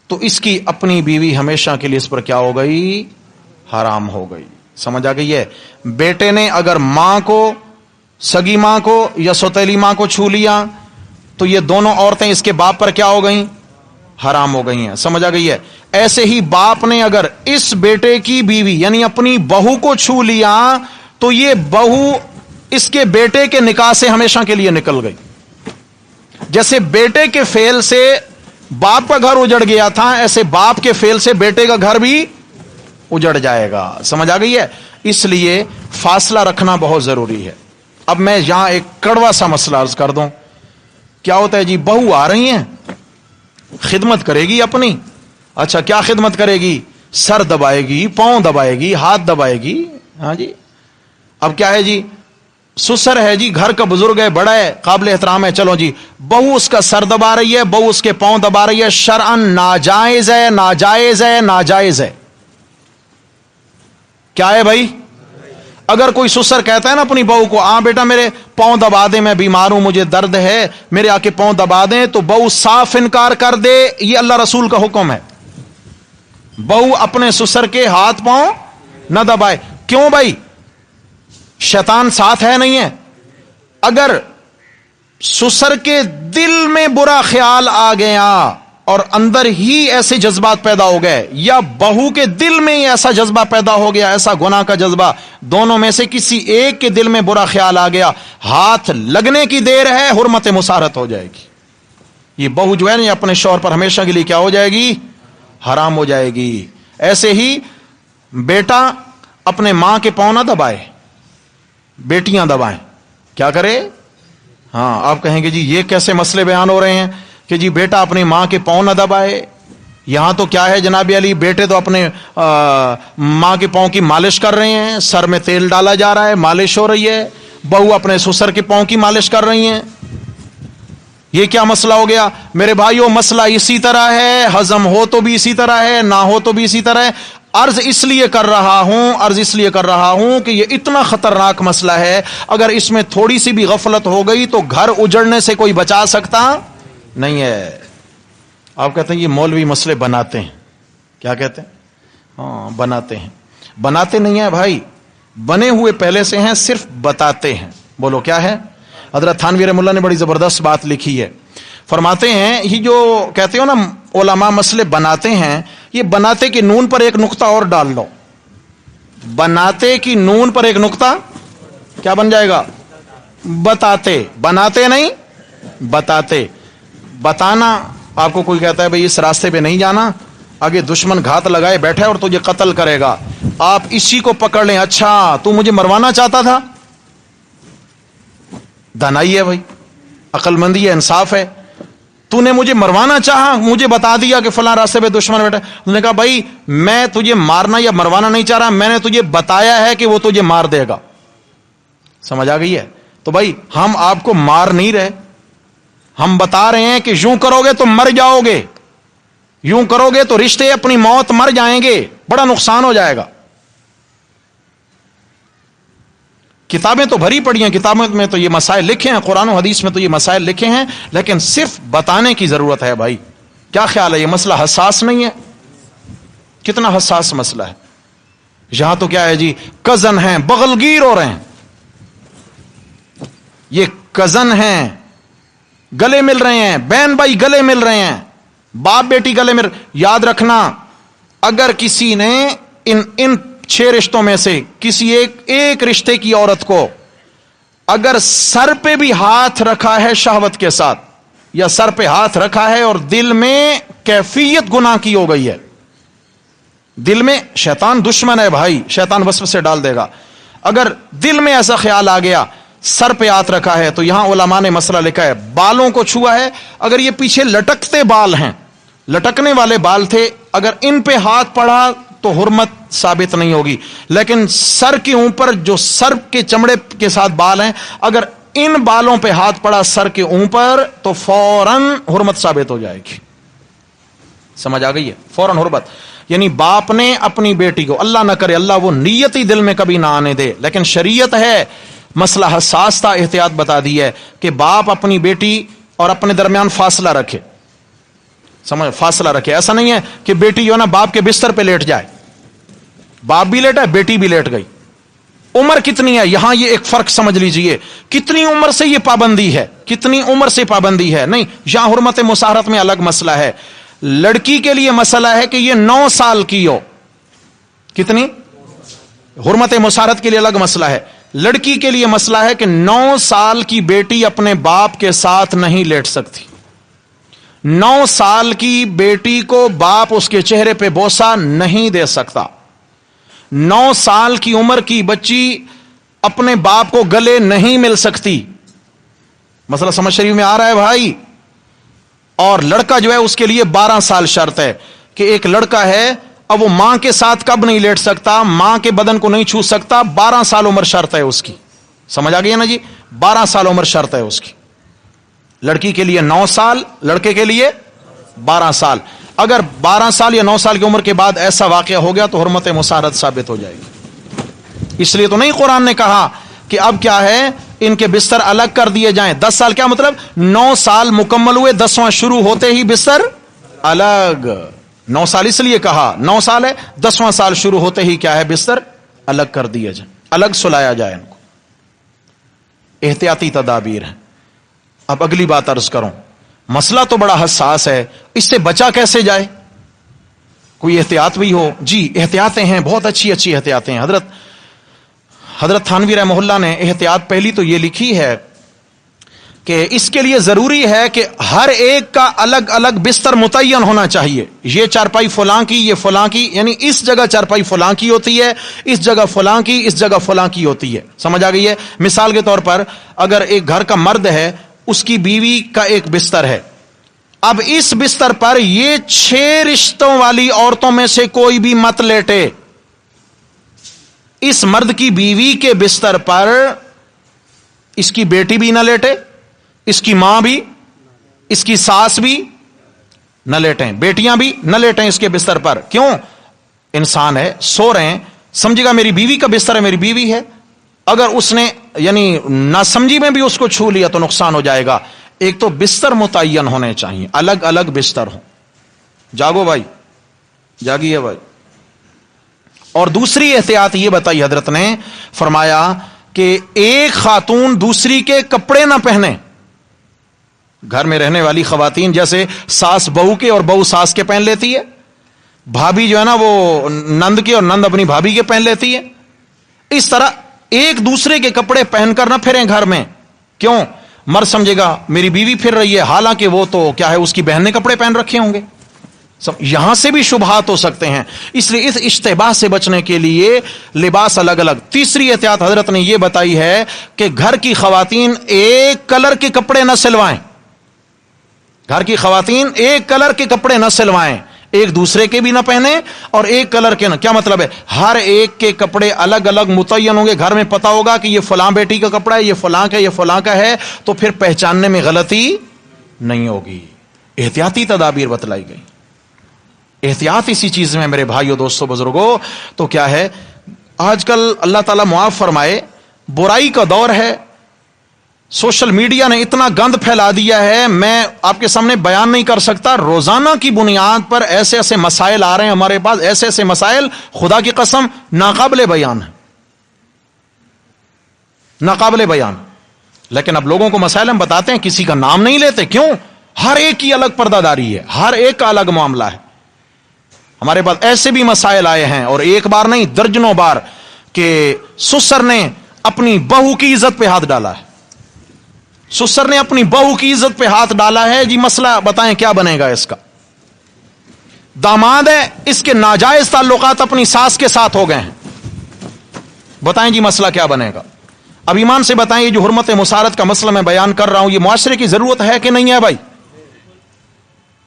تو اس کی اپنی بیوی ہمیشہ کے لیے اس پر کیا ہو گئی؟ حرام ہو گئی. سمجھ آ گئی ہے؟ بیٹے نے اگر ماں کو، سگی ماں کو یا سوتیلی ماں کو چھو لیا تو یہ دونوں عورتیں اس کے باپ پر کیا ہو گئیں؟ حرام ہو گئی ہیں. سمجھ آ گئی ہے؟ ایسے ہی باپ نے اگر اس بیٹے کی بیوی یعنی اپنی بہو کو چھو لیا تو یہ بہو اس کے بیٹے کے نکاح سے ہمیشہ کے لیے نکل گئی. جیسے بیٹے کے فعل سے باپ کا گھر اجڑ گیا تھا، ایسے باپ کے فعل سے بیٹے کا گھر بھی اجڑ جائے گا. سمجھ آ گئی ہے؟ اس لیے فاصلہ رکھنا بہت ضروری ہے. اب میں یہاں ایک کڑوا سا مسئلہ عرض کر دوں. کیا ہوتا ہے جی، بہو آ رہی ہیں، خدمت کرے گی اپنی. اچھا کیا خدمت کرے گی؟ سر دبائے گی، پاؤں دبائے گی، ہاتھ دبائے گی. ہاں جی. اب کیا ہے جی، سسر ہے جی، گھر کا بزرگ ہے، بڑا ہے، قابل احترام ہے، چلو جی بہو اس کا سر دبا رہی ہے، بہو اس کے پاؤں دبا رہی ہے، شرعن ناجائز ہے، ناجائز ہے، ناجائز ہے. کیا ہے بھائی؟ اگر کوئی سسر کہتا ہے نا اپنی بہو کو، ہاں بیٹا میرے پاؤں دبا دے، میں بیمار ہوں، مجھے درد ہے، میرے آ کے پاؤں دبا دیں، تو بہو صاف انکار کر دے. یہ اللہ رسول کا حکم ہے، بہو اپنے سسر کے ہاتھ پاؤں نہ دبائے. کیوں بھائی؟ شیطان ساتھ ہے نہیں ہے؟ اگر سسر کے دل میں برا خیال آ گیا اور اندر ہی ایسے جذبات پیدا ہو گئے، یا بہو کے دل میں ہی ایسا جذبہ پیدا ہو گیا، ایسا گناہ کا جذبہ، دونوں میں سے کسی ایک کے دل میں برا خیال آ گیا، ہاتھ لگنے کی دیر ہے، حرمت مسارت ہو جائے گی. یہ بہو جو ہے نا اپنے شوہر پر ہمیشہ کے لیے کیا ہو جائے گی؟ حرام ہو جائے گی. ایسے ہی بیٹا اپنے ماں کے پاؤں نہ دبائے، بیٹیاں دبائیں. کیا کرے؟ ہاں آپ کہیں گے جی یہ کیسے مسئلے بیان ہو رہے ہیں کہ جی بیٹا اپنی ماں کے پاؤں نہ دبائے. یہاں تو کیا ہے جناب علی، بیٹے تو اپنے ماں کے پاؤں کی مالش کر رہے ہیں، سر میں تیل ڈالا جا رہا ہے، مالش ہو رہی ہے. بہو اپنے سسر کے پاؤں کی مالش کر رہی ہیں. یہ کیا مسئلہ ہو گیا میرے بھائیو؟ مسئلہ اسی طرح ہے، ہضم ہو تو بھی اسی طرح ہے، نہ ہو تو بھی اسی طرح ہے. عرض اس لیے کر رہا ہوں کہ یہ اتنا خطرناک مسئلہ ہے، اگر اس میں تھوڑی سی بھی غفلت ہو گئی تو گھر اجڑنے سے کوئی بچا سکتا نہیں ہے. آپ کہتے ہیں یہ مولوی مسئلے بناتے ہیں. کیا کہتے ہیں؟ ہاں بناتے ہیں. بناتے نہیں ہیں بھائی، بنے ہوئے پہلے سے ہیں، صرف بتاتے ہیں. بولو کیا ہے؟ حضرت تھانوی رحمہ اللہ نے بڑی زبردست بات لکھی ہے. فرماتے ہیں یہ جو کہتے ہو نا علماء مسئلے بناتے ہیں، یہ بناتے کی نون پر ایک نقطہ اور ڈال لو. بناتے کی نون پر ایک نقطہ کیا بن جائے گا؟ بتاتے. بناتے نہیں، بتاتے. بتانا، آپ کو کوئی کہتا ہے بھئی اس راستے پہ نہیں جانا، آگے دشمن گھات لگائے بیٹھا ہے اور تجھے قتل کرے گا، آپ اسی کو پکڑ لیں. اچھا تو مجھے مروانا چاہتا تھا؟ دانائی ہے بھائی، عقل مندی ہے، انصاف ہے. تو نے مجھے مروانا چاہا، مجھے بتا دیا کہ فلاں راستے پہ دشمن بیٹھا. انہوں نے کہا بھائی میں تجھے مارنا یا مروانا نہیں چاہ رہا، میں نے تجھے بتایا ہے کہ وہ تجھے مار دے گا. سمجھ آ گئی ہے؟ تو بھائی ہم آپ کو مار نہیں رہے، ہم بتا رہے ہیں کہ یوں کرو گے تو مر جاؤ گے، یوں کرو گے تو رشتے اپنی موت مر جائیں گے، بڑا نقصان ہو جائے گا. کتابیں تو بھری پڑی ہیں، کتابوں میں تو یہ مسائل لکھے ہیں، قرآن و حدیث میں تو یہ مسائل لکھے ہیں، لیکن صرف بتانے کی ضرورت ہے. بھائی کیا خیال ہے، یہ مسئلہ حساس نہیں ہے؟ کتنا حساس مسئلہ ہے. یہاں تو کیا ہے جی، کزن ہیں بغل گیر ہو رہے ہیں، یہ کزن ہیں گلے مل رہے ہیں، بہن بھائی گلے مل رہے ہیں، باپ بیٹی گلے مل. یاد رکھنا اگر کسی نے ان 6 رشتوں میں سے کسی ایک رشتے کی عورت کو اگر سر پہ بھی ہاتھ رکھا ہے شہوت کے ساتھ، یا سر پہ ہاتھ رکھا ہے اور دل میں کیفیت گناہ کی ہو گئی ہے، دل میں، شیطان دشمن ہے بھائی، شیطان وسوسے ڈال دے گا. اگر دل میں ایسا خیال آ گیا، سر پہ ہاتھ رکھا ہے، تو یہاں علماء نے مسئلہ لکھا ہے، بالوں کو چھوا ہے، اگر یہ پیچھے لٹکتے بال ہیں، لٹکنے والے بال تھے، اگر ان پہ ہاتھ پڑا تو حرمت ثابت نہیں ہوگی. لیکن سر کے اوپر جو سر کے چمڑے کے ساتھ بال ہیں، اگر ان بالوں پہ ہاتھ پڑا سر کے اوپر تو فوراً حرمت ثابت ہو جائے گی. سمجھ آ گئی ہے؟ فوراً حرمت. یعنی باپ نے اپنی بیٹی کو، اللہ نہ کرے اللہ وہ نیت ہی دل میں کبھی نہ آنے دے، لیکن شریعت ہے، مسئلہ حساس تھا، احتیاط بتا دی ہے کہ باپ اپنی بیٹی اور اپنے درمیان فاصلہ رکھے. سمجھ، فاصلہ رکھے. ایسا نہیں ہے کہ بیٹی جو ہے نا باپ کے بستر پہ لیٹ جائے، باپ بھی لیٹا ہے, بیٹی بھی لیٹ گئی. عمر کتنی ہے, یہاں یہ ایک فرق سمجھ لیجئے, کتنی عمر سے یہ پابندی ہے, کتنی عمر سے پابندی ہے. نہیں, یہاں حرمت مصاہرت میں الگ مسئلہ ہے. لڑکی کے لیے مسئلہ ہے کہ یہ 9 سال کی ہو. کتنی؟ حرمت مصاہرت کے لیے الگ مسئلہ ہے. لڑکی کے لیے مسئلہ ہے کہ 9 سال کی بیٹی اپنے باپ کے ساتھ نہیں لیٹ سکتی. 9 سال کی بیٹی کو باپ اس کے چہرے پہ بوسہ نہیں دے سکتا. 9 سال کی عمر کی بچی اپنے باپ کو گلے نہیں مل سکتی. مسئلہ سمجھ شریف میں آ رہا ہے بھائی. اور لڑکا جو ہے اس کے لیے 12 سال شرط ہے کہ ایک لڑکا ہے, اب وہ ماں کے ساتھ کب نہیں لیٹ سکتا, ماں کے بدن کو نہیں چھو سکتا, 12 سال عمر شرط ہے اس کی. سمجھ آ گئی نا جی, 12 سال عمر شرط ہے اس کی. لڑکی کے لیے 9 سال, لڑکے کے لیے 12 سال. اگر 12 سال یا 9 سال کی عمر کے بعد ایسا واقعہ ہو گیا تو حرمت مصاہرت ثابت ہو جائے گی. اس لیے تو نہیں قرآن نے کہا کہ اب کیا ہے, ان کے بستر الگ کر دیے جائیں. 10 سال کیا مطلب, 9 سال مکمل ہوئے, 10واں شروع ہوتے ہی بستر الگ. 9 سال اس لیے کہا, 9 سال ہے, 10واں سال شروع ہوتے ہی کیا ہے, بستر الگ کر دیا جائے, الگ سلایا جائے ان کو. احتیاطی تدابیر ہیں. اب اگلی بات عرض کروں, مسئلہ تو بڑا حساس ہے, اس سے بچا کیسے جائے, کوئی احتیاط بھی ہو. جی احتیاطیں ہیں, بہت اچھی اچھی احتیاطیں ہیں. حضرت تھانوی رحمہ اللہ نے احتیاط پہلی تو یہ لکھی ہے کہ اس کے لیے ضروری ہے کہ ہر ایک کا الگ الگ بستر متعین ہونا چاہیے. یہ چارپائی فلاں کی, یہ فلاں کی, یعنی اس جگہ چارپائی فلاں کی ہوتی ہے, اس جگہ فلاں کی, اس جگہ فلاں کی ہوتی ہے. سمجھ آ گئی ہے. مثال کے طور پر اگر ایک گھر کا مرد ہے, اس کی بیوی کا ایک بستر ہے, اب اس بستر پر یہ 6 رشتوں والی عورتوں میں سے کوئی بھی مت لیٹے. اس مرد کی بیوی کے بستر پر اس کی بیٹی بھی نہ لیٹے, اس کی ماں بھی, اس کی ساس بھی نہ لیٹیں, بیٹیاں بھی نہ لیٹیں اس کے بستر پر. کیوں؟ انسان ہے, سو رہے ہیں, سمجھے گا میری بیوی کا بستر ہے, میری بیوی ہے. اگر اس نے یعنی نہ سمجھی میں بھی اس کو چھو لیا تو نقصان ہو جائے گا. ایک تو بستر متعین ہونے چاہیے, الگ الگ بستر ہوں. جاگو بھائی, جاگیے بھائی. اور دوسری احتیاط یہ بتائی حضرت نے, فرمایا کہ ایک خاتون دوسری کے کپڑے نہ پہنے. گھر میں رہنے والی خواتین جیسے ساس بہو کے اور بہو ساس کے پہن لیتی ہے, بھابھی جو ہے نا وہ نند کے اور نند اپنی بھابھی کے پہن لیتی ہے, اس طرح ایک دوسرے کے کپڑے پہن کر نہ پھریں گھر میں. کیوں؟ مرد سمجھے گا میری بیوی پھر رہی ہے, حالانکہ وہ تو کیا ہے, اس کی بہن نے کپڑے پہن رکھے ہوں گے. یہاں سے بھی شبہات ہو سکتے ہیں. اس لیے اس اشتباہ سے بچنے کے لیے لباس الگ الگ. تیسری احتیاط حضرت نے یہ بتائی ہے کہ گھر کی خواتین ایک کلر کے کپڑے نہ سلوائیں. گھر کی خواتین ایک کلر کے کپڑے نہ سلوائیں, ایک دوسرے کے بھی نہ پہنے اور ایک کلر کے نہ. کیا مطلب ہے؟ ہر ایک کے کپڑے الگ الگ متعین ہوں گے. گھر میں پتا ہوگا کہ یہ فلاں بیٹی کا کپڑا ہے, یہ فلاں کا, یہ فلاں کا ہے, تو پھر پہچاننے میں غلطی نہیں ہوگی. احتیاطی تدابیر بتلائی گئی. احتیاط اسی چیز میں میرے بھائیو, دوستو, بزرگوں, تو کیا ہے, آج کل اللہ تعالیٰ معاف فرمائے, برائی کا دور ہے. سوشل میڈیا نے اتنا گند پھیلا دیا ہے, میں آپ کے سامنے بیان نہیں کر سکتا. روزانہ کی بنیاد پر ایسے ایسے مسائل آ رہے ہیں ہمارے پاس, ایسے ایسے مسائل, خدا کی قسم ناقابل بیان ہے, ناقابل بیان. لیکن اب لوگوں کو مسائل ہم بتاتے ہیں, کسی کا نام نہیں لیتے. کیوں؟ ہر ایک کی الگ پردہ داری ہے, ہر ایک کا الگ معاملہ ہے. ہمارے پاس ایسے بھی مسائل آئے ہیں, اور ایک بار نہیں درجنوں بار, کہ سسر نے اپنی بہو کی عزت پہ ہاتھ ڈالا ہے. سسر نے اپنی بہو کی عزت پہ ہاتھ ڈالا ہے. جی مسئلہ بتائیں کیا بنے گا اس کا؟ داماد ہے, اس کے ناجائز تعلقات اپنی ساس کے ساتھ ہو گئے ہیں, بتائیں جی مسئلہ کیا بنے گا؟ اب ایمان سے بتائیں, یہ جو حرمت مصاہرت کا مسئلہ میں بیان کر رہا ہوں, یہ معاشرے کی ضرورت ہے کہ نہیں ہے بھائی؟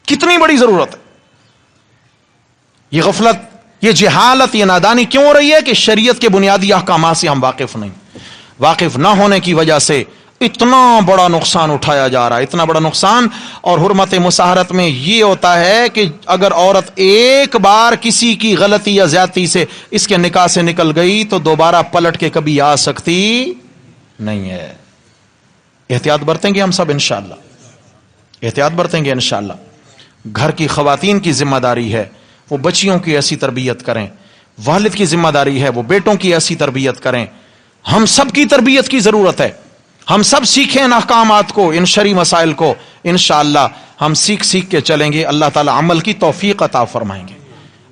کتنی بڑی ضرورت ہے. یہ غفلت, یہ جہالت, یہ نادانی کیوں ہو رہی ہے؟ کہ شریعت کے بنیادی احکامات سے ہم واقف نہیں. واقف نہ ہونے کی وجہ سے اتنا بڑا نقصان اٹھایا جا رہا ہے, اتنا بڑا نقصان. اور حرمت مصاہرت میں یہ ہوتا ہے کہ اگر عورت ایک بار کسی کی غلطی یا زیادتی سے اس کے نکاح سے نکل گئی تو دوبارہ پلٹ کے کبھی آ سکتی نہیں ہے. احتیاط برتیں گے ہم سب انشاءاللہ, احتیاط برتیں گے انشاءاللہ. گھر کی خواتین کی ذمہ داری ہے وہ بچیوں کی ایسی تربیت کریں, والد کی ذمہ داری ہے وہ بیٹوں کی ایسی تربیت کریں. ہم سب کی تربیت کی ضرورت ہے. ہم سب سیکھیں ان احکامات کو, ان شرعی مسائل کو. انشاءاللہ ہم سیکھ کے چلیں گے. اللہ تعالی عمل کی توفیق عطا فرمائیں گے.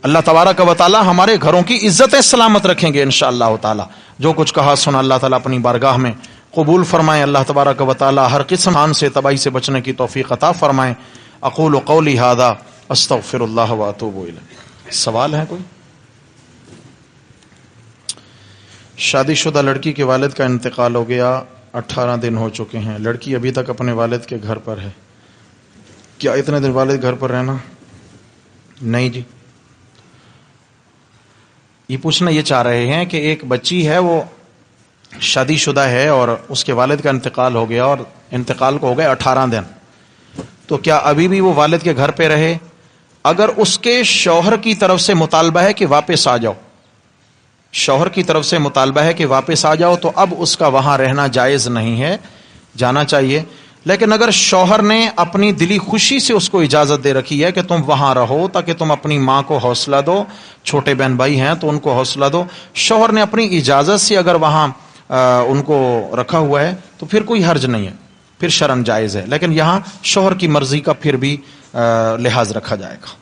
اللہ تبارک و تعالی ہمارے گھروں کی عزتیں سلامت رکھیں گے انشاءاللہ تعالی. جو کچھ کہا سنا اللہ تعالی اپنی بارگاہ میں قبول فرمائیں. اللہ تبارک و تعالی ہر قسم آن سے تباہی سے بچنے کی توفیق عطا فرمائیں. اقول قولی ھذا استغفر اللہ واتوب الیہ. سوال ہے کوئی؟ شادی شدہ لڑکی کے والد کا انتقال ہو گیا, 18 دن ہو چکے ہیں, لڑکی ابھی تک اپنے والد کے گھر پر ہے, کیا اتنے دن والد گھر پر رہنا؟ نہیں جی. یہ پوچھنا یہ چاہ رہے ہیں کہ ایک بچی ہے وہ شادی شدہ ہے اور اس کے والد کا انتقال ہو گیا اور انتقال کو ہو گئے 18 دن, تو کیا ابھی بھی وہ والد کے گھر پہ رہے؟ اگر اس کے شوہر کی طرف سے مطالبہ ہے کہ واپس آ جاؤ, شوہر کی طرف سے مطالبہ ہے کہ واپس آ جاؤ, تو اب اس کا وہاں رہنا جائز نہیں ہے, جانا چاہیے. لیکن اگر شوہر نے اپنی دلی خوشی سے اس کو اجازت دے رکھی ہے کہ تم وہاں رہو تاکہ تم اپنی ماں کو حوصلہ دو, چھوٹے بہن بھائی ہیں تو ان کو حوصلہ دو, شوہر نے اپنی اجازت سے اگر وہاں ان کو رکھا ہوا ہے تو پھر کوئی حرج نہیں ہے, پھر شرعاً جائز ہے. لیکن یہاں شوہر کی مرضی کا پھر بھی لحاظ رکھا جائے گا.